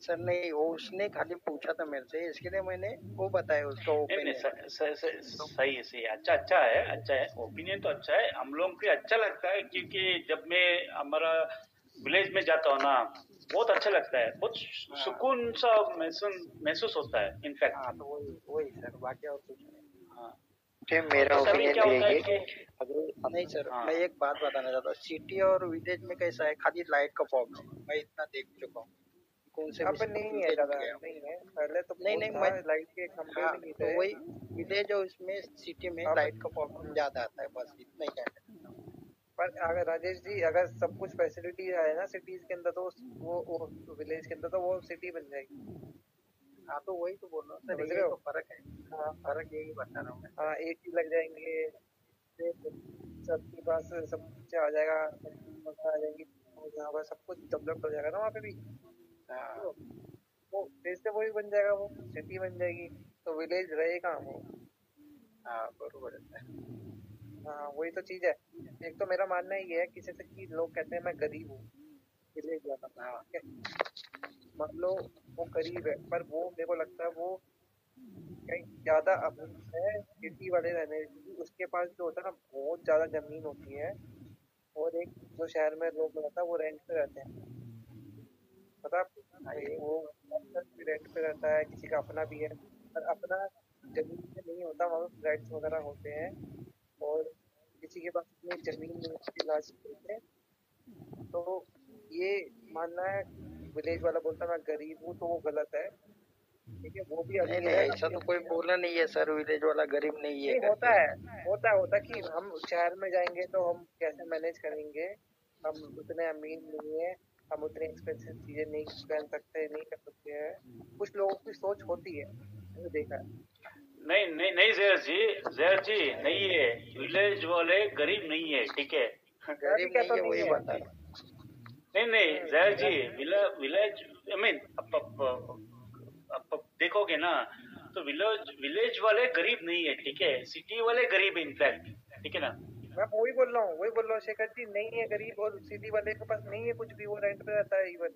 सर नहीं, वो उसने खाली पूछा था मेरे से, इसके लिए मैंने वो बताया उसका ओपिनियन। सही है, अच्छा है, ओपिनियन तो अच्छा है, हम लोग को अच्छा लगता है, क्योंकि जब मैं हमारा विलेज में जाता हूँ ना, बहुत अच्छा लगता है, बहुत सुकून सा महसूस होता है इनफैक्ट। हाँ, तो वही सर, बाकी और कुछ नहीं। हाँ, मेरा ओपिनियन ये अगर नहीं सर, मैं एक बात बताना चाहता हूँ, सिटी और विलेज में कैसा है, खाली लाइट का प्रॉब्लम, मैं इतना देख चुका हूँ। नहीं है ज्यादा, नहीं है, पहले तो नहीं मैं लाइट के खंभे भी नहीं थे। तो वही विलेज और उसमें सिटी में लाइट का प्रॉब्लम ज्यादा आता है, बस इतना ही कहना। पर अगर राजेश जी, अगर सब कुछ फैसिलिटी है ना सिटीज के अंदर, तो वो विलेज के अंदर तो वो सिटी बन जाएगी। हाँ, तो वही तो बोल रहा हूँ सर, ये तो फर्क है। हाँ, फर्क यही बता रहा हूँ मैं। हाँ, AC लग जाएंगे, सबके पास सब कुछ आ जाएगा, आ जाएंगी, यहाँ पर सब कुछ डेवलप हो जाएगा ना वहाँ पे भी। वो फिर से वही बन जाएगा, वो सिटी बन जाएगी, तो विलेज रहेगा वो। हाँ, बरोबर है। हाँ, वही तो चीज है। एक तो मेरा मानना ये है कि जैसे कि लोग कहते हैं मैं गरीब हूँ, विलेज जाता हूँ, मान लो वो गरीब है, पर वो मेरे को लगता है वो कहीं ज्यादा अमीर है सिटी वाले रहने की, उसके पास जो होता है ना बहुत ज्यादा जमीन होती है, और एक जो शहर में लोग रहता है वो रेंट पे रहते हैं, पता है आपको? वो रेंट पे रहता है, किसी का अपना भी है, और अपना जमीन पे नहीं होता, वहाँ पे फ्लैट्स वगैरह होते हैं, और किसी के पास इतनी जमीन नहीं होती लास्ट में। तो ये मानना है विलेज वाला बोलता है मैं गरीब हूँ, तो वो गलत है, ठीक है? वो भी नहीं अमीर नहीं, है। ऐसा तो कोई बोला नहीं है सर, विलेज वाला गरीब नहीं है नहीं, होता कि हम शहर में जाएंगे तो हम कैसे मैनेज करेंगे, हम उतने अमीर नहीं है, हम उतनी एक्सपेंसिव चीजें नहीं पहन सकते, नहीं कर सकते हैं। कुछ लोगों की सोच होती है, मैंने देखा है। नहीं नहीं नहीं जहर जी नहीं है, विलेज वाले गरीब नहीं है, ठीक है? गरीब नहीं है, वही बता। नहीं जहर जी, विलेज आई मीन आप देखोगे ना तो विलेज वाले गरीब नहीं है, ठीक है? सिटी वाले गरीब है इनफैक्ट, ठीक है ना? मैं वही बोल रहा हूँ शेखर जी, नहीं है गरीब, और सिटी वाले के पास नहीं है कुछ भी, वो रेंट पे रहता है इवन।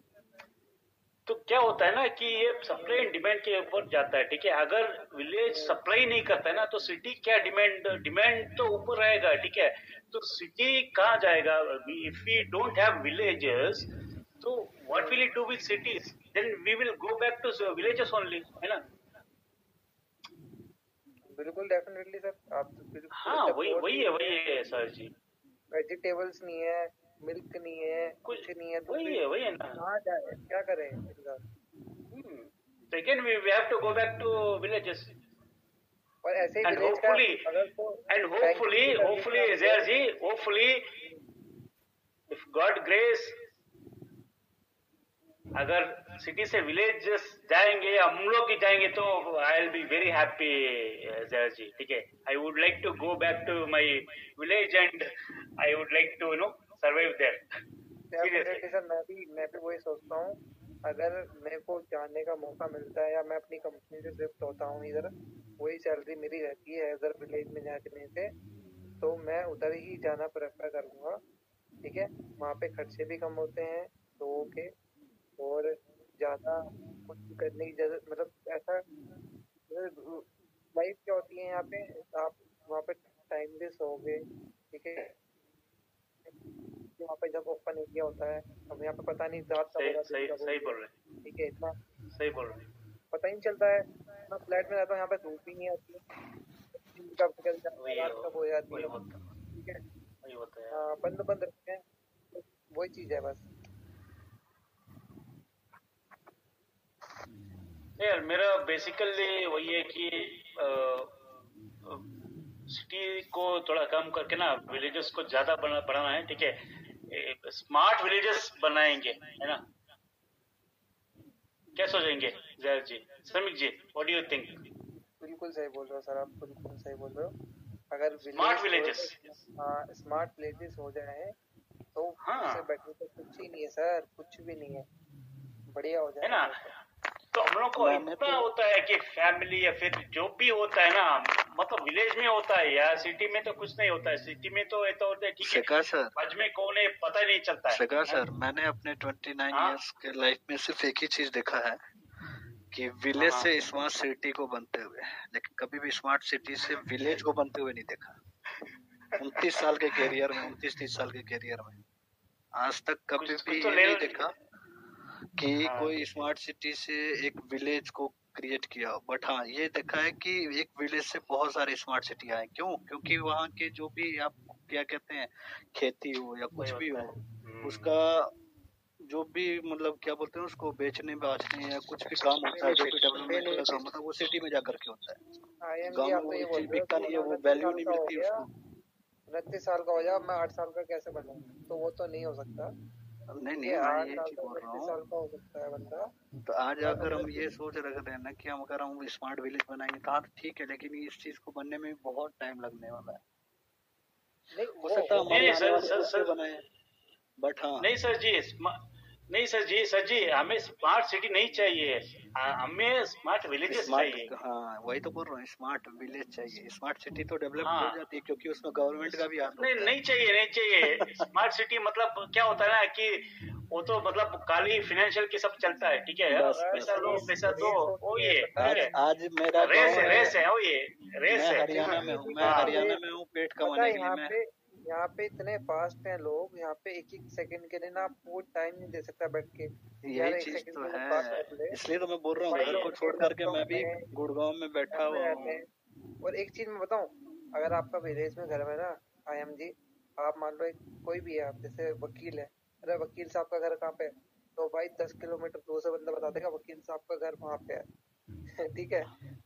तो क्या होता है ना कि ये सप्लाई एंड डिमांड के ऊपर जाता है, ठीक है? अगर विलेज सप्लाई नहीं करता है ना तो सिटी क्या डिमांड तो ऊपर रहेगा, ठीक है? तो सिटी कहाँ जाएगा? If we don't have villages तो what will it do with cities? Then we will go back to villages only, है ना? बिल्कुल डेफिनेटली सर, आप बिल्कुल। हाँ वही है सर जी। वेजिटेबल्स नहीं है, मिल्क नहीं है, कुछ नहीं है, तो वही है ना, कहाँ जाए, क्या करें? Again we have to go back to villages. और ऐसे ही and hopefully Zahir ji, hopefully if God grace, अगर सिटी से विलेजेस जाएंगे, हम लोग ही जाएंगे, तो I will be very happy Zahir ji, ठीक है? I would like to go back to my village and I would like to survive there. Sir मैं भी वही सोचता हूँ, अगर मेरे को जाने का मौका मिलता है या मैं अपनी कंपनी से शिफ्ट होता हूँ इधर, वही सैलरी मेरी रहती है इधर विलेज में जाने से, तो मैं उधर ही जाना प्रेफर करूँगा, ठीक है? वहाँ पे खर्चे भी कम होते हैं लोगों के, और ज़्यादा कुछ करने की जरूरत, मतलब ऐसा लाइफ क्या होती है यहाँ पे, आप वहाँ पे टाइम भी सोओगे, ठीक है? वहाँ पे जब ओपन एरिया होता है, अब यहाँ पे पता नहीं रात का सही बोल रहे हैं, ठीक है? इतना सही बोल रहे हैं, पता ही नहीं चलता है। मैं फ्लैट में रहता हूँ, यहाँ पे धूप ही नहीं आती है, कब निकल जाती है, रात कब हो जाती है, ठीक है? वही होता है, हाँ, बंद रखते हैं, वही चीज़ है बस। यार मेरा बेसिकली वही है कि सिटी को थोड़ा कम करके ना विलेजेस को ज्यादा बढ़ाना है, ठीक है? स्मार्ट विलेजेस बनाएंगे, है ना? क्या सोचेंगे जहर जी? श्रमिक जी, व्हाट डू यू थिंक? बिल्कुल सही बोल रहे हो सर, आप बिल्कुल सही बोल रहे हो। अगर स्मार्ट विलेजेस, हाँ, स्मार्ट विलेजेस हो जाए तो उससे बेटर तो कुछ ही नहीं है सर, कुछ भी नहीं है, बढ़िया हो जाए, है ना? तो हम लोग को इतना होता है कि फैमिली या फिर जो भी होता है ना, मतलब विलेज में होता है या सिटी में तो कुछ नहीं होता है। सिटी में तो ऐसा होता है, ठीक है सर, आज में कौन है पता ही नहीं चलता है। सर मैंने अपने 29 इयर्स के लाइफ में सिर्फ एक ही चीज देखा है कि विलेज से स्मार्ट सिटी को बनते हुए, लेकिन कभी भी स्मार्ट सिटी से विलेज को बनते हुए नहीं देखा। 29 साल के कैरियर में, 29-30 साल के कैरियर में आज तक कभी भी नहीं देखा कि कोई स्मार्ट सिटी से एक विलेज को क्रिएट किया। बट हाँ, ये देखा है कि एक विलेज से बहुत सारे स्मार्ट सिटी आए। क्यों? क्योंकि वहाँ के जो भी आप क्या कहते हैं, खेती हो या कुछ भी हो, उसका जो भी मतलब क्या बोलते हैं उसको, बेचने बाचने या कुछ भी काम होता है, जो भी डेवलपमेंट का काम होता है, वो सिटी में जाकर के होता है। गाँव में वो चीज बिकता नहीं है, वो वैल्यू नहीं मिलती उसको। 29 साल का हो जाए, मैं 8 साल का कैसे बनूं? तो वो तो नहीं हो सकता। नहीं मैं ये चीज बोल रहा हूँ। तो आज अगर हम ये सोच रहे हैं ना कि हम अगर हम स्मार्ट विलेज बनाएंगे तो हाँ ठीक है, लेकिन इस चीज को बनने में बहुत टाइम लगने वाला है। हो सकता है बनाए, बट हाँ नहीं सर जी, नहीं सर जी हमें स्मार्ट सिटी नहीं चाहिए, हमें स्मार्ट विलेजेस चाहिए। हाँ वही तो बोल रहा हूँ, स्मार्ट विलेज चाहिए। स्मार्ट सिटी तो डेवलप हाँ। हो जाती है क्योंकि उसमें गवर्नमेंट का भी हाथ नहीं होता है। नहीं चाहिए स्मार्ट सिटी। मतलब क्या होता है ना कि वो तो मतलब खाली फाइनेंशियल के सब चलता है, ठीक है, बस पैसा लो पैसा दो, वो ये आज मेरा रेस गाँव है, रेस है, वो ये रेस मैं है। हरियाणा में हूँ, मैं हाँ। हरियाणा में हूँ पेट पता कमाने है के लिए मैं यहाँ पे इतने फास्ट हैं लोग, यहाँ पे एक एक सेकंड के लिए ना आपको टाइम नहीं दे सकता बैठ के। यार यही एक चीज सेकंड तो के लिए बात है, कर ले। इसलिए तो मैं बोल रहा हूँ भाई घर को लोग छोड़ करके मैं भी में गुड़गांव में बैठा हुआ रहते हूँ। हैं। और एक चीज मैं बताऊं, अगर आपका विलेज में घर में ना आयम जी, आप मान लो कोई भी है, आप जैसे वकील है, अरे वकील साहब का घर कहाँ पे है, तो भाई 10 किलोमीटर दूर से बंदा बता देगा वकील साहब का घर वहाँ पे है ठीक है।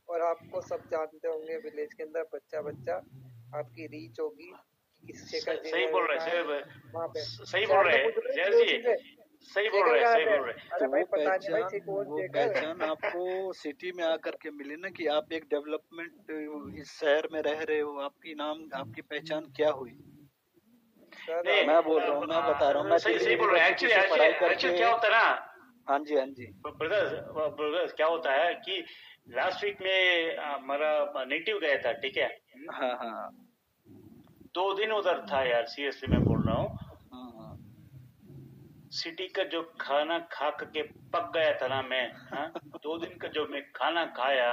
और आपको सब जानते होंगे विलेज के अंदर बच्चा बच्चा आपकी रीच होगी किस शेखर जी सही बोल रहे वहाँ पे सही बोल रहे जय जी, सही बोल रहे अरे भाई पता नहीं भाई वो पहचान आपको सिटी में आकर के मिली ना कि आप एक डेवलपमेंट इस शहर में रह रहे हो, आपकी नाम आपकी पहचान क्या हुई। मैं बोल रहा हूँ, मैं बता रहा हूँ, मैं सही बोल रहे हैं। एक्चुअली क्या होता है ना, हाँ जी ब्रदर्स क्या होता है कि लास्ट वीक में हमारा नेटिव गया था, ठीक है, हाँ 2 दिन उधर था यार, सीरियसली मैं बोल रहा हूँ। सिटी का जो खाना खा के पक गया था ना मैं, 2 दिन का जो मैं खाना खाया,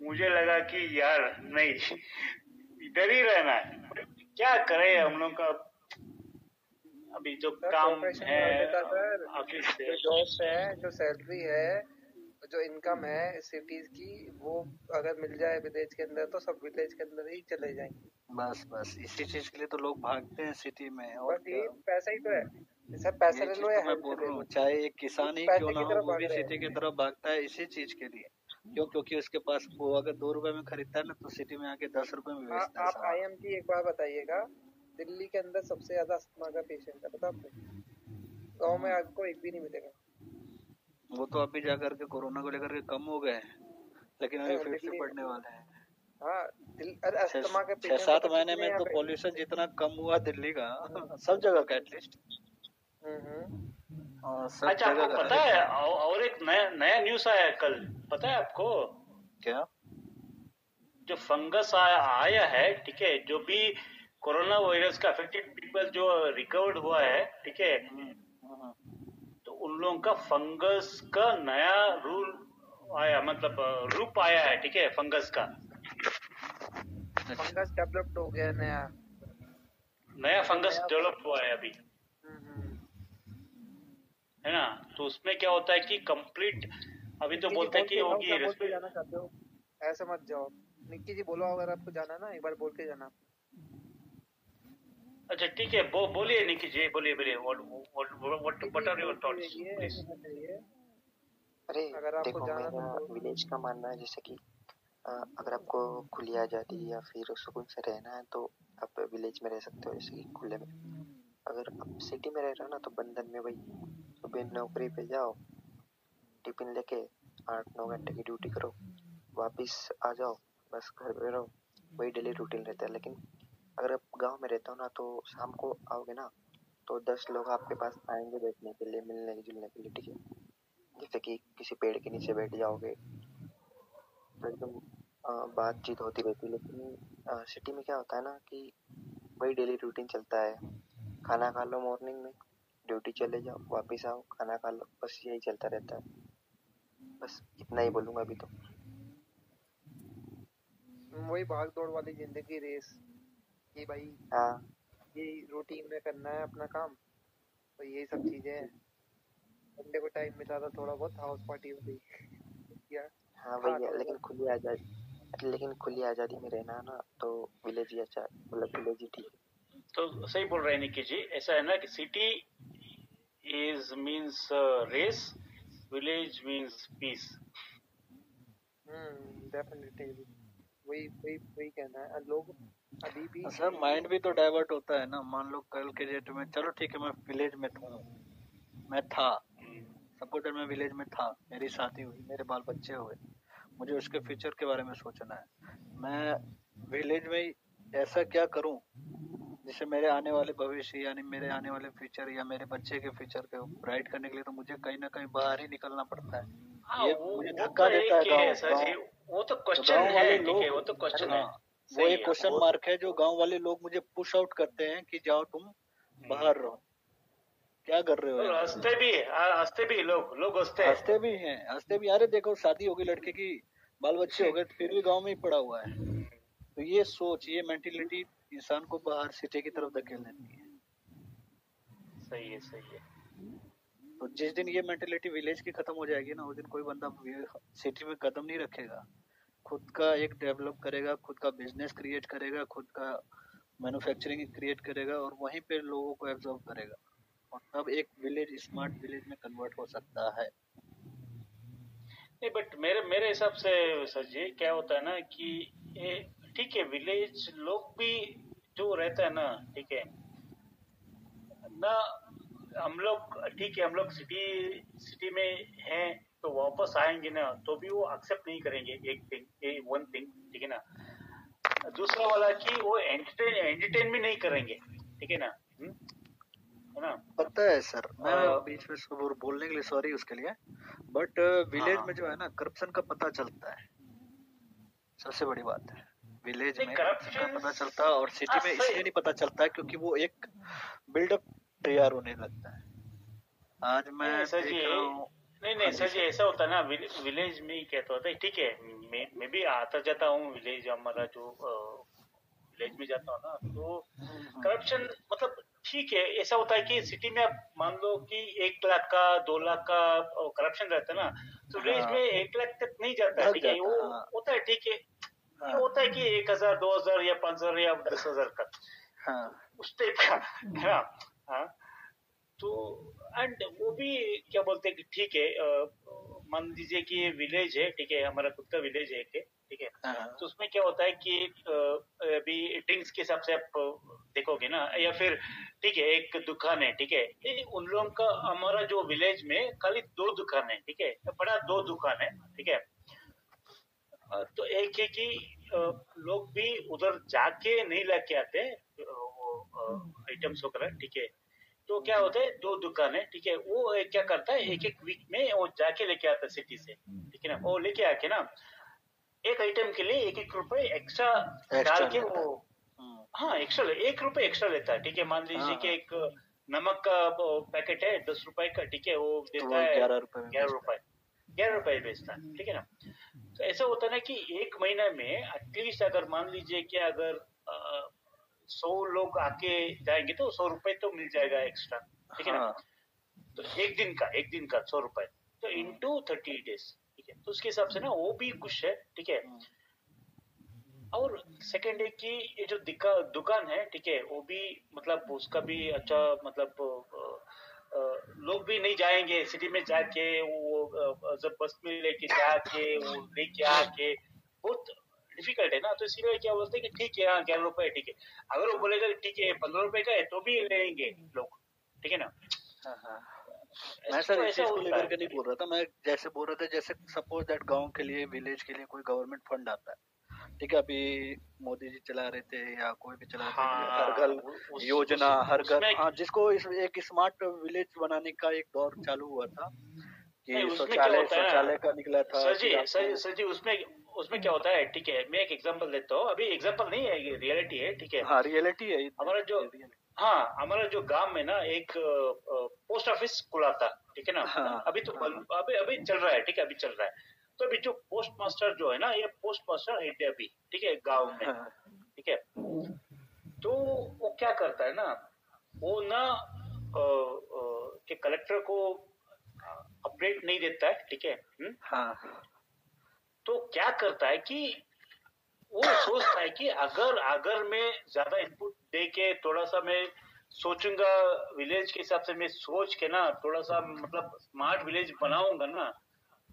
मुझे लगा कि यार नहीं इधर ही रहना है, क्या करें हम लोग का अभी जो काम है ऑफिस से, जो जॉब्स है, जो सैलरी है, जो इनकम है सिटीज की, वो अगर मिल जाए विलेज के अंदर तो सब विलेज के अंदर ही चले जाएंगे। बस इसी चीज के लिए तो लोग भागते हैं सिटी में। और बस ये पैसा ही तो है, सब पैसा ले लो या मैं बोल रहा हूँ, चाहे एक किसान ही क्यों ना हो वो भी सिटी की तरफ भागता है इसी चीज के लिए। क्योंकि उसके पास वो अगर 2 रुपए में खरीदता है ना तो सिटी में आके 10 रुपए में बेचता है। आप आईएम जी एक बार बताइएगा, दिल्ली के अंदर सबसे ज्यादा अस्थमा का पेशेंट है, पता आपको? गाँव में आपको एक भी नहीं मिलेगा। वो तो अभी जाकर के कोरोना को लेकर के कम हो गए हैं, लेकिन अभी फिर से बढ़ने वाले हैं। हाँ, अस्थमा के 6-7 महीने में तो पॉल्यूशन जितना कम हुआ दिल्ली का सब जगह का एटलीस्ट। अच्छा आपको पता है और एक नया न्यूज आया कल, पता है आपको क्या? जो फंगस आया है, ठीक है, जो भी कोरोना वायरस का अफेक्टेड पीपल जो रिकवर्ड हुआ है, ठीक है, तो उन लोगों का फंगस का नया आया, मतलब रूप आया है, ठीक है, फंगस का फंगस डेवलप्ड हो गया, नया फंगस डेवलप हुआ है अभी, है ना। तो उसमें क्या होता है कि कंप्लीट अभी तो बोलते हैं कि होगी जाना चाहते हो, ऐसे मत जाओ निक्की जी, बोलो अगर आपको जाना ना एक बार बोल के जाना। अच्छा ठीक है, बोलिए निक्की जी, बोलिए what are your thoughts please. अरे देखो, मेरा विलेज का मानना है जैसे कि अगर आपको खुली आज़ादी या फिर सुकून से रहना है तो आप विलेज में रह सकते हो, जैसे कि खुले में। अगर आप सिटी में रह रहे हो ना तो बंधन में, भाई सुबह नौकरी पे जाओ, टिफिन लेके 8-9 घंटे की ड्यूटी करो, वापस आ जाओ, बस घर पे रहो, वही डेली रूटीन रहता है। लेकिन अगर आप गांव में रहते हो ना तो शाम को आओगे ना तो 10 लोग आपके पास आएंगे बैठने के लिए, मिलने जुलने के लिए, ठीक है। जैसे कि किसी पेड़ के नीचे बैठ जाओगे तो एकदम बातचीत होती रहती है। लेकिन सिटी में क्या होता है ना कि वही डेली रूटीन चलता है, खाना खा लो मॉर्निंग में, ड्यूटी चले जाओ, वापस आओ, खाना खा लो, बस यही चलता रहता है। बस इतना ही बोलूंगा अभी तो। वही भाग दौड़ वाली जिंदगी, रेस कि भाई ये रूटीन में करना है अपना काम, तो यही सब चीजें हैं। संडे को टाइम मिला था, थोड़ा बहुत हाउस पार्टी हो गई या हाँ वही है। लेकिन खुली आजादी में रहना ना तो विलेज ही अच्छा, मतलब विलेज ही ठीक है। तो सही बोल रहे हैं निकी जी, ऐसा है ना कि city is means race, village means peace. Definitely वही कहना है। लोग अभी भी सर माइंड भी तो डाइवर्ट होता है ना। मान लो कल के डेट में, चलो ठीक है मैं विलेज में था, सपोर्टर में विलेज में था, मेरी शादी हुई, मेरे बाल बच्चे हुए, मुझे उसके फ्यूचर के बारे में सोचना है। मैं विलेज में ऐसा क्या करूं जैसे मेरे आने वाले भविष्य यानी मेरे आने वाले फ्यूचर या मेरे बच्चे के फ्यूचर को ब्राइट करने के लिए तो मुझे कहीं ना कहीं बाहर ही निकलना पड़ता है। हाँ ये वो मुझे तो धक्का देता है एक है गांव सर जी, गांव वो तो तो क्वेश्चन गांव है, वाले ठीक लोग है, वो तो क्वेश्चन है, हाँ वो सही एक है क्वेश्चन वो। मार्क है जो गांव वाले लोग मुझे पुश आउट करते हैं कि जाओ तुम बाहर रहो, क्या कर रहे हो और यहाँ? हंसते भी लोग हंसते हैं। हंसते भी हैं, हंसते भी। अरे देखो शादी हो गई लड़के की, बाल बच्चे हो गए, फिर भी गांव में ही पड़ा हुआ है। तो ये सोच, ये मेंटेलिटी इंसान को बाहर सिटी की तरफ धकेल देती है। सही है, सही है। तो जिस दिन ये मेंटेलिटी विलेज की खत्म हो जाएगी ना, उस दिन कोई बंदा सिटी में कदम नहीं रखेगा, खुद का एक डेवलप करेगा, खुद का बिजनेस क्रिएट करेगा, खुद का मैन्युफैक्चरिंग क्रिएट करेगा और वहीं पे लोगों को एब्जॉर्ब करेगा, और तब एक विलेज स्मार्ट विलेज में कन्वर्ट हो सकता है। नहीं बट मेरे हिसाब से सर जी क्या होता है ना कि ठीक है, विलेज लोग भी जो रहता है ना, ठीक है ना, हम लोग ठीक है, हम लोग सिटी में हैं तो वापस आएंगे ना तो भी वो एक्सेप्ट नहीं करेंगे, वन थिंग, ठीक है ना। दूसरा वाला कि वो एंटरटेन भी नहीं करेंगे, ठीक है ना, है ना। पता है सर, मैं बीच में बोलने के लिए सॉरी उसके लिए, बट विलेज में जो है ना करप्शन का पता चलता है, सबसे बड़ी बात है। विलेज में करप्शन का पता चलता है और सिटी में इसलिए नहीं पता चलता है क्योंकि वो एक बिल्डअप तैयार होने लगता है। आज मैं देख रहा हूँ, नहीं सर जी ऐसा होता है ना, विलेज में ही कहता होता है, ठीक है, मैं भी आता जाता हूँ विलेज, हमारा जो विलेज में जाता हूँ ना, तो करप्शन मतलब ठीक है, ऐसा होता है कि सिटी में आप मान लो कि 1 लाख का 2 लाख का करप्शन रहता है ना, तो विलेज में 1 लाख तक नहीं जाता है, ठीक है, वो होता है, ठीक है, ये होता है कि 1000 2000 या 5000 या 10,000 का उस टाइप का है ना। हाँ तो एंड वो भी क्या बोलते हैं कि ठीक है, मान लीजिए कि ये विलेज है, ठीक है, हमारा खुद का विलेज है, ठीक है, तो उसमें क्या होता है कि अभी ड्रिंक्स के हिसाब से आप देखोगे ना, या फिर ठीक है एक दुकान है, ठीक है, उन लोगों का, हमारा जो विलेज में खाली 2 दुकान है, ठीक है, बड़ा 2 दुकान है, ठीक है, तो एक है कि लोग भी उधर जाके नहीं लेके आते आइटम्स वगैरह, ठीक है, तो क्या होता है 2 दुकान है, ठीक है, वो क्या करता है एक वीक में वो जाके लेके आता है सिटी से, ठीक है ना, वो लेके आके ना एक आइटम के लिए 1 रुपए एक्स्ट्रा डाल के वो, हाँ एक्स्ट्रा 1 रुपए एक्स्ट्रा लेता है, ठीक है, मान लीजिए कि एक नमक का पैकेट है 10 रुपए का, ठीक है, वो देता है 11 रुपए बेचता है, ठीक है ना। तो ऐसा होता है ना कि 1 महीना में एटलीस्ट अगर मान लीजिए कि अगर 100 लोग आके जाएंगे तो 100 रुपए तो मिल जाएगा एक्स्ट्रा, ठीक है ना। तो एक दिन का 100 रुपए तो इंटू 30 डेज, ठीक है, तो उसके हिसाब से ना वो भी खुश है, ठीक है। और सेकेंड है कि ये जो दुकान है, ठीक है, वो भी मतलब उसका भी अच्छा मतलब लोग भी नहीं जाएंगे सिटी में जाके, वो जब बस में लेके जाके वो लेके आके बहुत डिफिकल्ट है ना, तो इसीलिए क्या बोलते हैं कि ठीक है 11 रुपए, ठीक है, अगर वो बोलेगा ठीक है 15 रुपए का है तो भी लेंगे लोग, ठीक है ना। मैं सर इस चीज को लेकर के नहीं बोल रहा था, मैं जैसे बोल रहा था जैसे सपोज दैट गांव के लिए, विलेज के लिए कोई गवर्नमेंट फंड आता है, ठीक है, अभी मोदी जी चला रहे थे या कोई भी चला रहे थे, हर घर योजना, हर घर, हाँ, जिसको एक स्मार्ट विलेज बनाने का एक दौर चालू हुआ था कि शौचालय का निकला था। सर जी उसमें क्या होता है, ठीक है, मैं एक एग्जांपल देता हूँ, अभी एग्जांपल नहीं है, ये रियलिटी है, ठीक है, हाँ रियलिटी है। हमारा जो गांव में ना एक पोस्ट ऑफिस खुला था, ठीक है ना, अभी तो अभी चल रहा है, ठीक है, अभी चल रहा है, तो अभी जो पोस्ट मास्टर जो है ना, ये पोस्ट मास्टर है अभी, ठीक है, गांव में, ठीक है, तो वो क्या करता है ना, वो ना कि कलेक्टर को अपडेट नहीं देता है, ठीक है, तो क्या करता है कि वो सोचता है कि अगर मैं ज्यादा इनपुट दे के थोड़ा सा मैं सोचूंगा विलेज के हिसाब से, मैं सोच के ना थोड़ा सा मतलब स्मार्ट विलेज बनाऊंगा ना,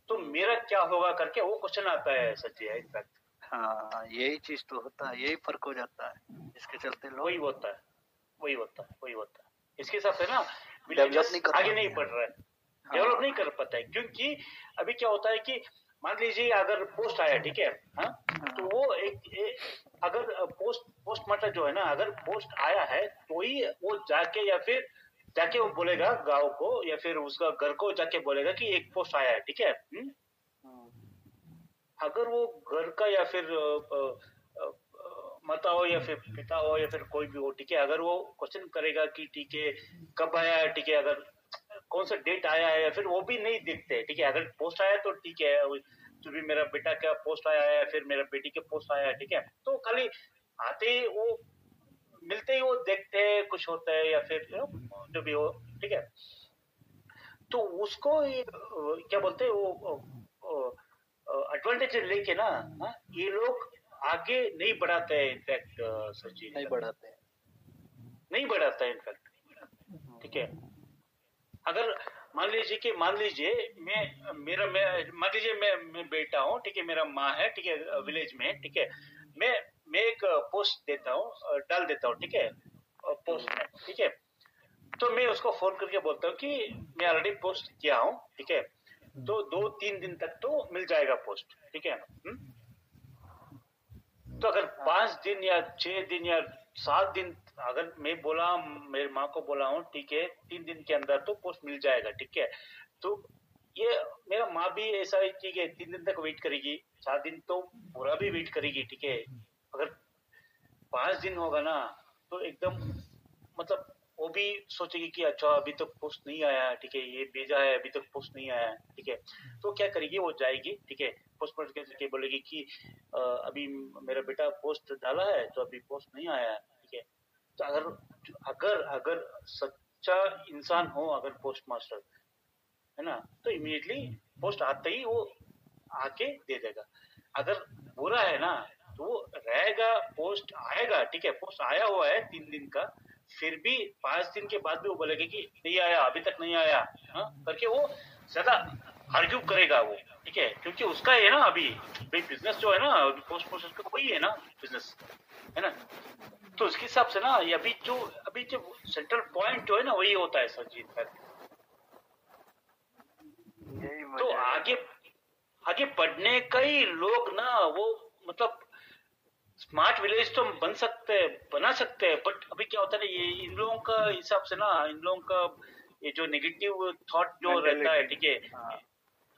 तो मेरा क्या होगा करके वो क्वेश्चन आता है सच्ची है इनफैक्ट। हाँ यही चीज तो होता है, यही फर्क हो जाता है, इसके चलते लोग वही होता है इसके हिसाब से ना विलेजेस आगे नहीं बढ़ रहा है, डेवलप नहीं कर पाता है, क्योंकि अभी क्या होता है कि मान लीजिए अगर पोस्ट आया, ठीक है, हाँ, तो वो अगर पोस्ट मास्टर जो है ना, अगर पोस्ट आया है तो ही वो जाके या फिर जाके वो बोलेगा गांव को या फिर उसका घर को जाके बोलेगा कि एक पोस्ट आया है, ठीक है। अगर वो घर का या फिर माता हो या फिर पिता हो या फिर कोई भी हो, ठीक है, अगर वो क्वेश्चन करेगा कि ठीक है कब आया है, ठीक है, अगर कौन सा डेट आया है या फिर वो भी नहीं देखते, ठीक है। अगर पोस्ट आया तो ठीक है, जो भी मेरा बेटा का पोस्ट आया है फिर मेरा बेटी के पोस्ट आया है, ठीक है, तो खाली आते ही वो मिलते ही वो देखते हैं कुछ होता है या फिर जो भी हो, ठीक है। तो उसको क्या बोलते हैं वो एडवांटेज लेके ना ये लोग आगे नहीं बढ़ाते हैं, इनफैक्ट सच्ची नहीं बढ़ाते हैं इनफैक्ट, ठीक है। अगर मान लीजिए मान लीजिए मैं बेटा हूँ, ठीक है, मेरा माँ है, ठीक है, विलेज में, ठीक है, मैं एक पोस्ट देता हूँ, डाल देता हूँ, ठीक है, पोस्ट में, ठीक है, तो मैं उसको फोन करके बोलता हूँ कि मैं ऑलरेडी पोस्ट किया हूँ, ठीक है, तो 2-3 दिन तक तो मिल जाएगा पोस्ट, ठीक है। तो अगर 5 दिन या 6 दिन या 7 दिन अगर मैं बोला, मेरी माँ को बोला हूँ, ठीक है, 3 दिन के अंदर तो पोस्ट मिल जाएगा, ठीक है, तो ये मेरा माँ भी ऐसा है, ठीक है, 3 दिन तक वेट करेगी, 7 दिन तो पूरा भी वेट करेगी, ठीक है। अगर 5 दिन होगा ना तो एकदम मतलब वो भी सोचेगी कि अच्छा अभी तक पोस्ट नहीं आया, ठीक है, ये भेजा है अभी तक पोस्ट नहीं आया, ठीक है, तो क्या करेगी, वो जाएगी, ठीक है, पोस्ट पर के बोलेगी कि अभी मेरा बेटा पोस्ट डाला है तो अभी पोस्ट नहीं आया है, ठीक है। तो अगर सच्चा इंसान हो, अगर पोस्ट मास्टर है ना, तो इमीडिएटली पोस्ट आते ही वो आके दे देगा। अगर बुरा है ना तो वो रहेगा, पोस्ट आएगा, ठीक है, पोस्ट आया हुआ है 3 दिन का, फिर भी 5 दिन के बाद भी वो बोलेगा कि नहीं आया, अभी तक नहीं आया, करके वो ज्यादा आर्ग्यू करेगा वो, ठीक है, क्योंकि उसका है ना अभी बिजनेस जो है ना, पोस्ट मास्टर का वही है ना बिजनेस, है ना। तो उसके हिसाब से ना ये अभी जो सेंट्रल पॉइंट जो है ना वही होता है सर जी। तो आगे बढ़ने का ही लोग ना वो मतलब स्मार्ट विलेज तो बना सकते हैं, बट अभी क्या होता है ना, ये इन लोगों का हिसाब से ना, इन लोगों का ये जो नेगेटिव थॉट जो रहता है, ठीक है,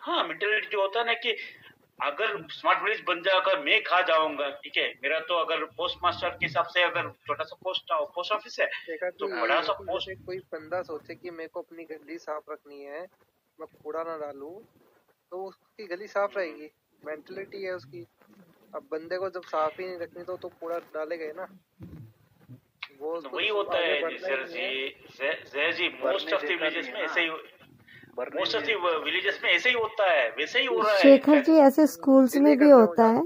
हाँ मेंटेलिटी जो होता है ना कि अगर स्मार्ट विलेज बन जाएगा मैं खा जाऊंगा, ठीक है, मेरा तो अगर पोस्ट मास्टर के हिसाब से अगर छोटा सा पोस्ट ऑफिस है तो बड़ा सा पोस्ट, कोई बंदा सोचे कि मेरे को अपनी गली साफ रखनी है, मैं कूड़ा ना डालूं, तो उसकी गली साफ रहेगी, मेंटेलिटी है उसकी। अब बंदे को जब साफ ही नहीं रखनी तो कूड़ा डालेगा ना, वो वही होता है सर जी। मोस्ट ऑफ द विलेजेस में ऐसे ही होता है, वैसे ही हो रहा है। शेखर जी ऐसे स्कूल्स में भी होता है,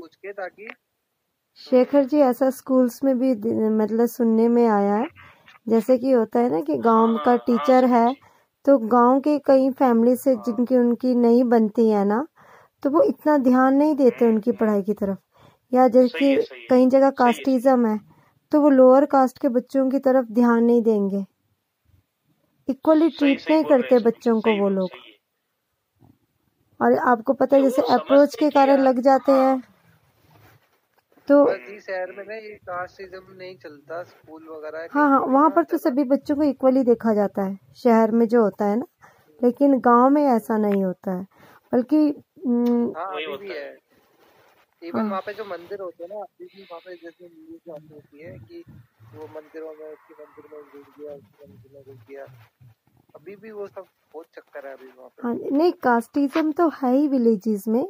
शेखर जी ऐसा स्कूल्स में भी मतलब सुनने में आया है, जैसे कि होता है ना कि गांव का टीचर है तो गांव के कई फैमिली से जिनकी उनकी नहीं बनती है ना, तो वो इतना ध्यान नहीं देते उनकी पढ़ाई की तरफ, या जैसे कई जगह कास्टिज्म है तो वो लोअर कास्ट के बच्चों की तरफ ध्यान नहीं देंगे, इक्वली ट्रीट नहीं करते बच्चों को वो लोग। और आपको पता है जैसे अप्रोच के कारण लग जाते हैं, तो शहर में ना ये कास्टिज्म नहीं चलता, स्कूल वगैरह हाँ वहाँ पर तो सभी बच्चों को इक्वली देखा जाता है शहर में जो होता है ना, लेकिन गांव में ऐसा नहीं होता है, बल्कि इवन वहाँ पे जो मंदिर होते हैं ना, अभी भी वहाँ पे जैसे न्यूज़ आती होती है कि वो मंदिरों में उसके मंदिर में घुस गया, उसके मंदिर में घुस गया, अभी भी वो सब बहुत चक्कर है अभी वहाँ पे। हाँ नहीं, कास्टिज्म तो है ही विलेजेस में,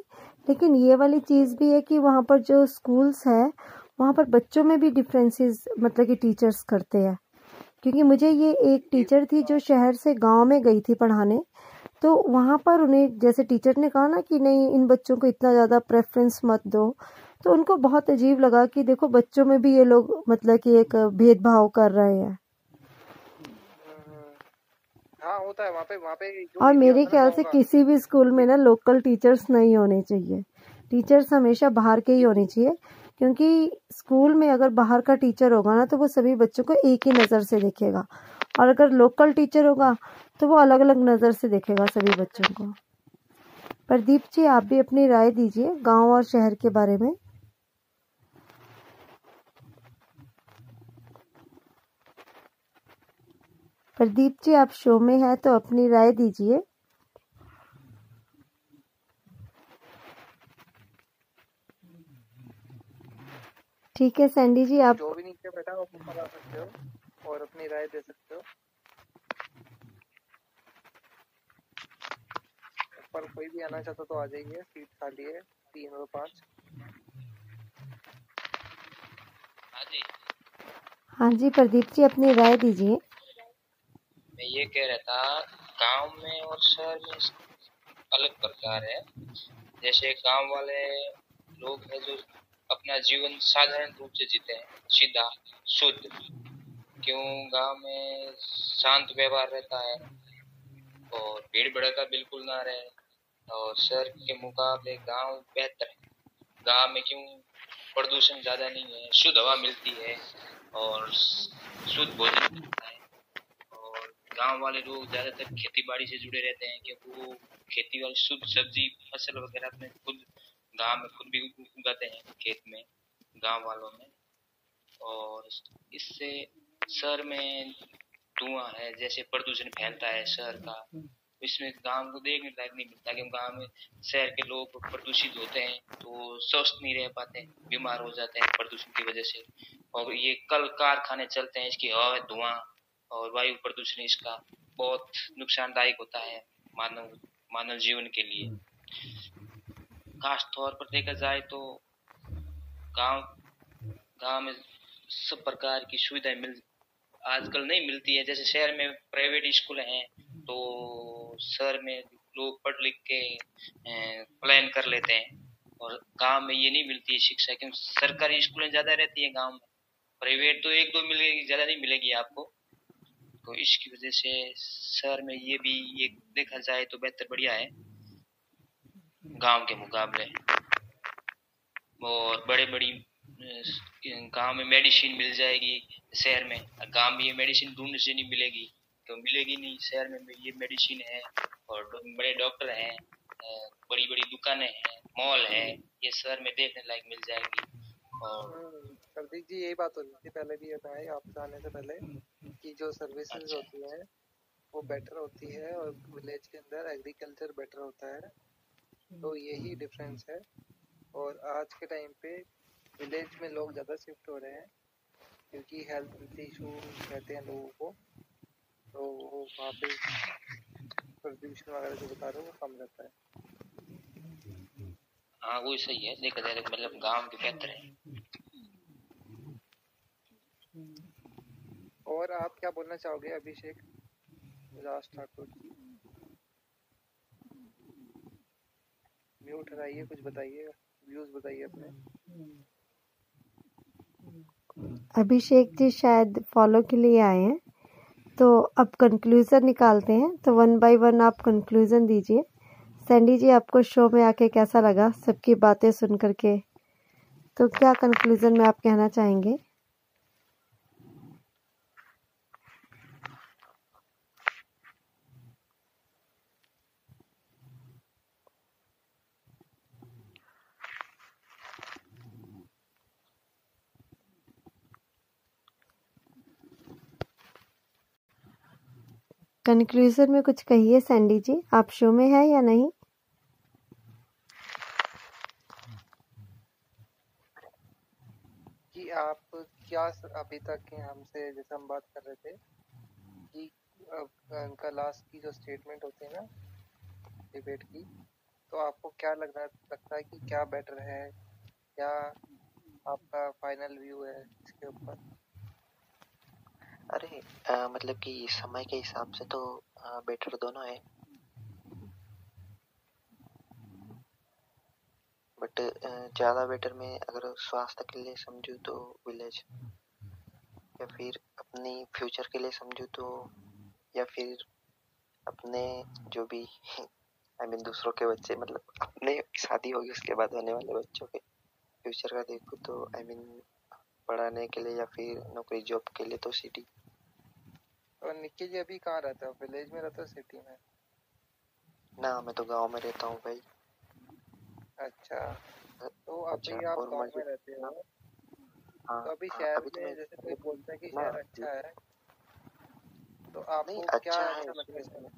लेकिन ये वाली चीज़ भी है कि वहाँ पर जो स्कूल्स है वहाँ पर बच्चों में भी डिफरेंसेस मतलब कि टीचर्स करते हैं, क्योंकि मुझे ये एक टीचर थी जो शहर से गांव में गई थी पढ़ाने, तो वहाँ पर उन्हें जैसे टीचर ने कहा ना कि नहीं इन बच्चों को इतना ज़्यादा प्रेफरेंस मत दो, तो उनको बहुत अजीब लगा कि देखो बच्चों में भी ये लोग मतलब कि एक भेदभाव कर रहे हैं। हाँ होता है वहाँ पे और मेरे ख्याल से किसी भी स्कूल में ना लोकल टीचर्स नहीं होने चाहिए, टीचर्स हमेशा बाहर के ही होने चाहिए, क्योंकि स्कूल में अगर बाहर का टीचर होगा ना तो वो सभी बच्चों को एक ही नज़र से देखेगा, और अगर लोकल टीचर होगा तो वो अलग अलग नज़र से देखेगा सभी बच्चों को। प्रदीप जी आप भी अपनी राय दीजिए गांव और शहर के बारे में। प्रदीप जी आप शो में हैं तो अपनी राय दीजिए। ठीक है सैंडी जी आप जो भी नीचे बैठा हो ऊपर आ सकते हो और अपनी राय दे सकते हो। ऊपर कोई भी आना चाहता तो आ जाइए, सीट खाली है 3 और 5। हाँ जी प्रदीप जी अपनी राय दीजिए। मैं ये कह रहा था, गांव में और शहर में अलग प्रकार है। जैसे गांव वाले लोग हैं जो अपना जीवन साधारण रूप से जीते हैं, सीधा शुद्ध। क्यों? गांव में शांत व्यवहार रहता है और भीड़ भड़का बिल्कुल ना रहे। और शहर के मुकाबले गांव बेहतर है। गांव में क्यों? प्रदूषण ज्यादा नहीं है, शुद्ध हवा मिलती है और शुद्ध भोजन मिलता है। और गांव वाले लोग ज्यादातर खेती बाड़ी से जुड़े रहते हैं, क्योंकि वो खेती वाली शुद्ध सब्जी फसल वगैरह अपने खुद गांव में खुद भी उगाते हैं खेत में, गांव वालों में। और इससे शहर में धुआं है, जैसे प्रदूषण फैलता है शहर का, इसमें गांव को देखने लायक नहीं मिलता। क्योंकि गांव में शहर के लोग प्रदूषित होते हैं तो स्वस्थ नहीं रह पाते, बीमार हो जाते हैं प्रदूषण की वजह से। और ये कल कारखाने चलते हैं, इसकी हवा धुआं और वायु प्रदूषण इसका बहुत नुकसानदायक होता है मानव जीवन के लिए। खास तौर पर देखा जाए तो गांव में सब प्रकार की सुविधाएं आजकल नहीं मिलती है। जैसे शहर में प्राइवेट स्कूल हैं तो शहर में लोग पढ़ लिख के प्लान कर लेते हैं, और गांव में ये नहीं मिलती है शिक्षा। क्योंकि सरकारी स्कूलें ज्यादा रहती है गांव में, प्राइवेट तो 1-2 मिलेगी, ज्यादा नहीं मिलेगी आपको। तो इसकी वजह से शहर में ये भी एक देखा जाए तो बेहतर बढ़िया है गांव के मुकाबले। और बड़ी गांव में मेडिसिन मिल जाएगी, शहर में गांव में ये मेडिसिन ढूंढने से नहीं मिलेगी, तो मिलेगी नहीं। शहर में ये मेडिसिन है और बड़े डॉक्टर हैं, बड़ी बड़ी दुकानें हैं, मॉल है, ये शहर में देखने लायक मिल जाएगी। और प्रदीप जी यही बात हो रही थी पहले भी बताया आप आने से पहले कि जो सर्विसेज होती है वो बेटर होती है और विलेज के अंदर एग्रीकल्चर बेटर होता है, तो यही डिफरेंस है। और आज के टाइम पे विलेज में लोग ज़्यादा शिफ्ट हो रहे हैं क्योंकि हेल्थ इशू रहते हैं लोगों को, तो वो वहाँ पे प्रदूषण वगैरह जो बता रहे हो वो कम रहता है। हाँ वो सही है, देखा जाए तो मतलब गांव के बेहतर है। और आप क्या बोलना चाहोगे अभिषेक राज ठाकुर जी? म्यूट हटाइए, कुछ बताइए, व्यूज बताइए अपने। अभिषेक जी शायद फॉलो के लिए आए हैं, तो अब कंक्लूजन निकालते हैं। तो 1 बाय 1 आप कंक्लूजन दीजिए। सैंडी जी आपको शो में आके कैसा लगा सबकी बातें सुन करके? तो क्या कंक्लूजन में आप कहना चाहेंगे? कंक्लूजन में कुछ कहिए सैंडी जी, आप शो में है या नहीं? कि आप क्या अभी तक के हमसे जैसे हम बात कर रहे थे कि उनका लास्ट की जो स्टेटमेंट होती है ना डिबेट की, तो आपको क्या लगता है कि क्या बेटर है, क्या आपका फाइनल व्यू है इसके ऊपर? अरे मतलब कि समय के हिसाब से तो बेटर दोनों है, बट ज़्यादा बेटर में अगर स्वास्थ्य के लिए समझूँ तो विलेज, या फिर अपनी फ्यूचर के लिए समझूँ तो, या फिर अपने जो भी आई मीन दूसरों के बच्चे, मतलब अपने शादी होगी उसके बाद होने वाले बच्चों के फ्यूचर का देखो तो आई मीन पढ़ाने के लिए या फिर नौकरी जॉब के लिए तो सिटी। और निक्की जी अभी कहाँ रहते हो, विलेज में रहते हो सिटी में? ना मैं तो गांव में रहता हूँ भाई। अच्छा, तो अभी आप गांव में रहते हो, तो अभी शहर में जैसे कोई बोलता है कि शहर अच्छा है, तो आपको नहीं क्या अच्छा है, अच्छा लगता है इसमें?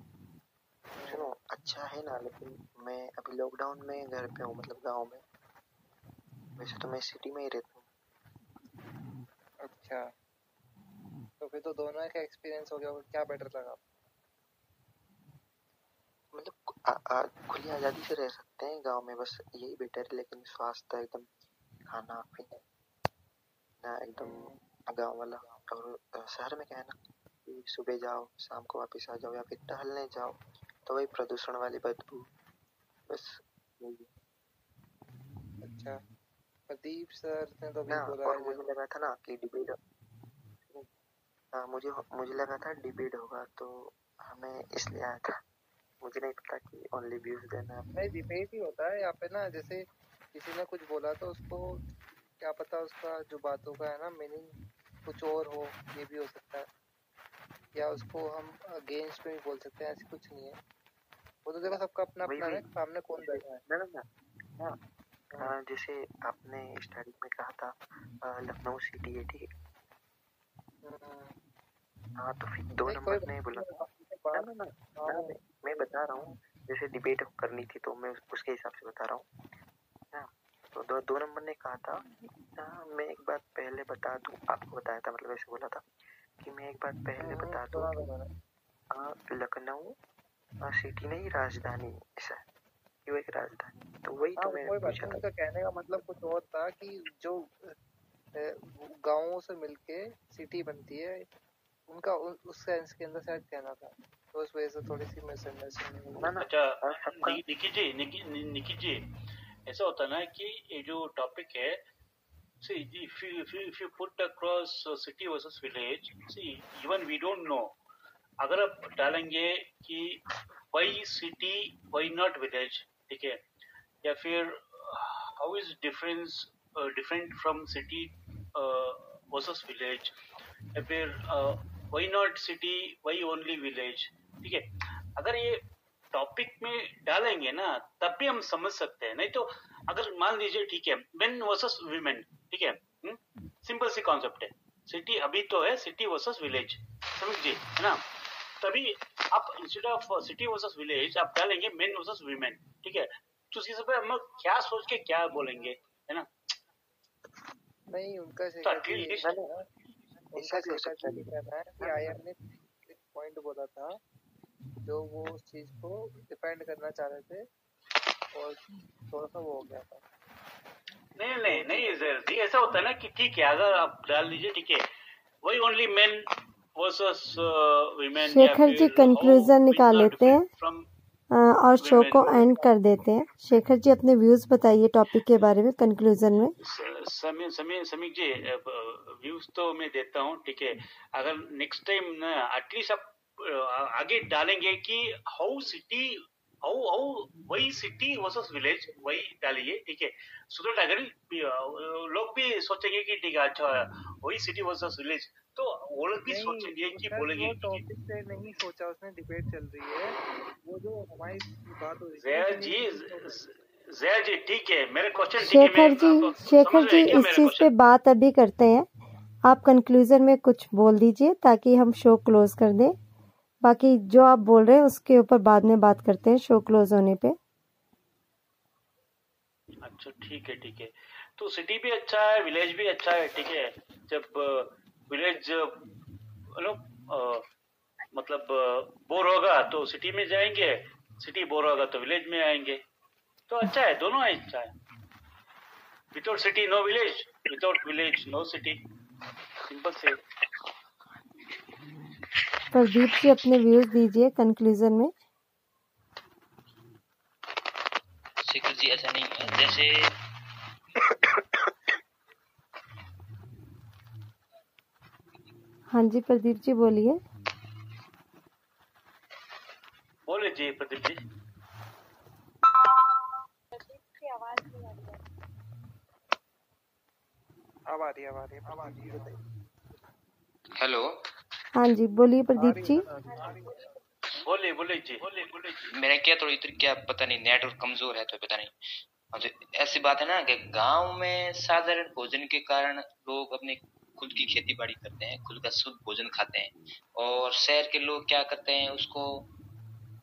सुनो अच्छा है ना, लेकिन मैं अभी लॉकडाउन में घर पे हूँ, मतलब गांव में। वैसे तो मैं सिटी में ही रहता हूँ। अच्छा, तो फिर तो दोनों का एक्सपीरियंस हो गया, और क्या बेटर लगा? मतलब खुली आज़ादी से रह सकते हैं गांव में, बस यही बेटर है। लेकिन स्वास्थ्य एकदम, खाना पीना ना एकदम गांव वाला। और शहर में क्या है ना कि सुबह जाओ शाम को वापस आ जाओ, या फिर टहलने जाओ तो वही प्रदूषण वाली बदबू, बस यही। अच्छा, प्रदीप सर ने तो भी ना बोला और है मुझे लगा था ना कि डिबेट, मुझे लगा था डिबेट होगा, तो हमें इसलिए आया था। मुझे नहीं पता कि ओनली व्यूज देना है। नहीं, डिबेट ही होता है यहाँ पे ना। जैसे किसी ने कुछ बोला तो उसको क्या पता उसका जो बातों का है ना मीनिंग कुछ और हो, ये भी हो सकता है, या उसको हम अगेंस्ट में भी बोल सकते हैं, ऐसी कुछ नहीं है। वो तो देखो सबका अपना अपना है, सामने कौन बैठा है ना। जैसे आपने स्टार्टिंग में कहा था लखनऊ सिटी है, ठीक है। हाँ तो फिर 2 नंबर ने बोला ना, मैं बता रहा हूँ, जैसे डिबेट करनी थी तो मैं उसके हिसाब से बता रहा हूँ ना। तो 2 नंबर ने कहा था, मैं एक बात पहले बता दूँ, आपको बताया था, मतलब ऐसे बोला था कि मैं एक बात पहले बता दूँ, लखनऊ सिटी नहीं राजधानी, ऐसा है कि वो एक राजधानी। तो वही तो मैं पूछा था। उनका कहने का मतलब कुछ और था कि जो गांवों से मिलके सिटी बनती है, उनका उस सेंस के अंदर शायद कहना था, तो उस वजह से थोड़ी सी मिसअंडरस्टैंडिंग। अच्छा निखिल जी ऐसा होता ना कि ये जो टॉपिक है, see if you put across city versus village, see even we don't know, अगर आप डालेंगे कि why city why not village, ठीक है, या फिर how is different from city versus village, या फिर why not city why only village, ठीक है, अगर ये टॉपिक में डालेंगे ना तब भी हम समझ सकते हैं। नहीं तो अगर मान लीजिए ठीक है मेन वर्सेस वीमेन, ठीक है, सिंपल सी कॉन्सेप्ट है, सिटी अभी तो है सिटी वर्सेस विलेज, समझिए, है ना। तभी आप instead of city versus village आप डालेंगे मेन वर्सेस वीमेन, ठीक है, तो उस हिसाब से हम क्या सोच के क्या बोलेंगे, है ना। नहीं, उनका कहना है कि आईएम ने एक पॉइंट बोला था जो वो उस चीज को डिफेंड करना चाह रहे थे, और थोड़ा सा वो हो गया था। नहीं जी, ऐसा होता है ना कि ठीक है अगर आप डाल दीजिए, ठीक है, वही only men versus women. Shekhar ji conclusion निकाल लेते हैं और शो को एंड कर देते हैं। शेखर जी अपने व्यूज बताइए टॉपिक के बारे में कंक्लूजन में। समीक जी व्यूज तो मैं देता हूँ, ठीक है, अगर नेक्स्ट टाइम ना एटलीस्ट आप आगे डालेंगे कि हाउ वही सिटी वर्सेस विलेज वही डालिए, ठीक है, सो दैट अगर लोग भी सोचेंगे कि ठीक है अच्छा वही सिटी वर्सेस विलेज, तो वो लोग भी सोचेंगे कि बोलेंगे वो टॉपिक से नहीं सोचा उसने, डिबेट चल रही है, वो जो हमारी बात हो रही है। जया जी ठीक है, मेरे क्वेश्चन शेखर जी इस चीज पे बात अभी करते हैं, आप कंक्लूजन में कुछ बोल दीजिए ताकि हम शो क्लोज कर दें। बाकी जो आप बोल रहे हैं उसके ऊपर बाद में बात करते हैं शो क्लोज होने पे। अच्छा ठीक है, तो सिटी भी अच्छा है विलेज भी अच्छा है, ठीक है, जब विलेज मतलब बोर होगा तो सिटी में जाएंगे, सिटी बोर होगा तो विलेज में आएंगे, तो अच्छा है, दोनों अच्छा है। Without city no village, without village no city, simple से। प्रदीप जी अपने व्यूज दीजिए कंक्लूजन में। शेखर जी ऐसा नहीं है, जैसे हाँ जी प्रदीप जी बोलिए। बोले जी प्रदीप जी। अब आ रही है। हेलो, हाँ जी बोलिए प्रदीप जी। बोले जी। मेरा क्या थोड़ी क्या पता नहीं नेटवर्क कमजोर है तो पता नहीं। तो ऐसी बात है ना कि गांव में साधारण भोजन के कारण लोग अपनी खुद की खेती बाड़ी करते हैं, खुद का शुद्ध भोजन खाते हैं। और शहर के लोग क्या करते हैं, उसको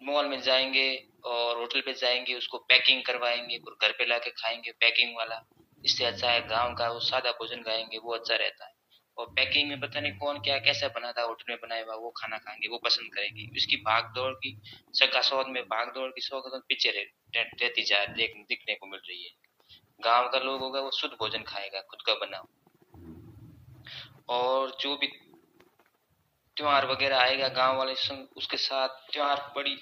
मॉल में जाएंगे और होटल पे जाएंगे, उसको पैकिंग करवाएंगे और घर पे लाके खाएंगे पैकिंग वाला। इससे अच्छा है गांव का वो सादा भोजन खाएंगे, वो अच्छा रहता है। और पैकिंग में पता नहीं कौन क्या कैसा बना था, होटल में बनाया हुआ वो खाना खाएंगे, वो पसंद करेंगे। इसकी भाग दौड़ की सका सौद में भाग दौड़ की सौ कदम पीछे रहती जा दिखने को मिल रही है। गांव का लोग होगा वो शुद्ध भोजन खाएगा, खुद का बना। और जो भी त्योहार वगैरह आएगा गांव वाले उसके साथ त्योहार बड़ी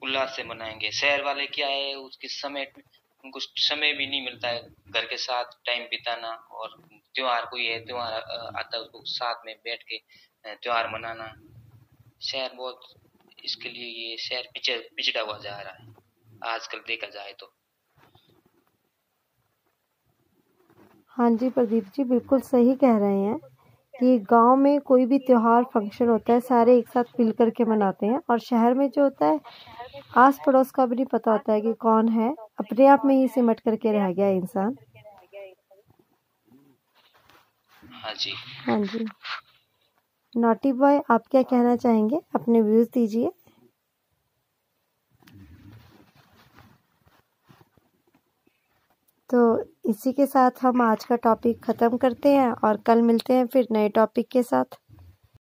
उल्लास से मनाएंगे। शहर वाले क्या है, उसके समय उनको समय भी नहीं मिलता है घर के साथ टाइम बिताना। और त्योहार कोई है त्योहार आता है उसको साथ में बैठ के त्योहार मनाना। शहर बहुत इसके लिए ये शहर पिछड़ा हुआ जा रहा है आजकल देखा जाए तो। हाँ जी प्रदीप जी, बिल्कुल सही कह रहे हैं कि गांव में कोई भी त्योहार फंक्शन होता है सारे एक साथ मिल करके मनाते हैं, और शहर में जो होता है आस पड़ोस का भी नहीं पता होता है कि कौन है, अपने आप में ही सिमट करके रह गया इंसान। हाँ जी। हाँ जी, नॉटी बॉय आप क्या कहना चाहेंगे, अपने व्यूज दीजिए। तो इसी के साथ हम आज का टॉपिक ख़त्म करते हैं और कल मिलते हैं फिर नए टॉपिक के साथ।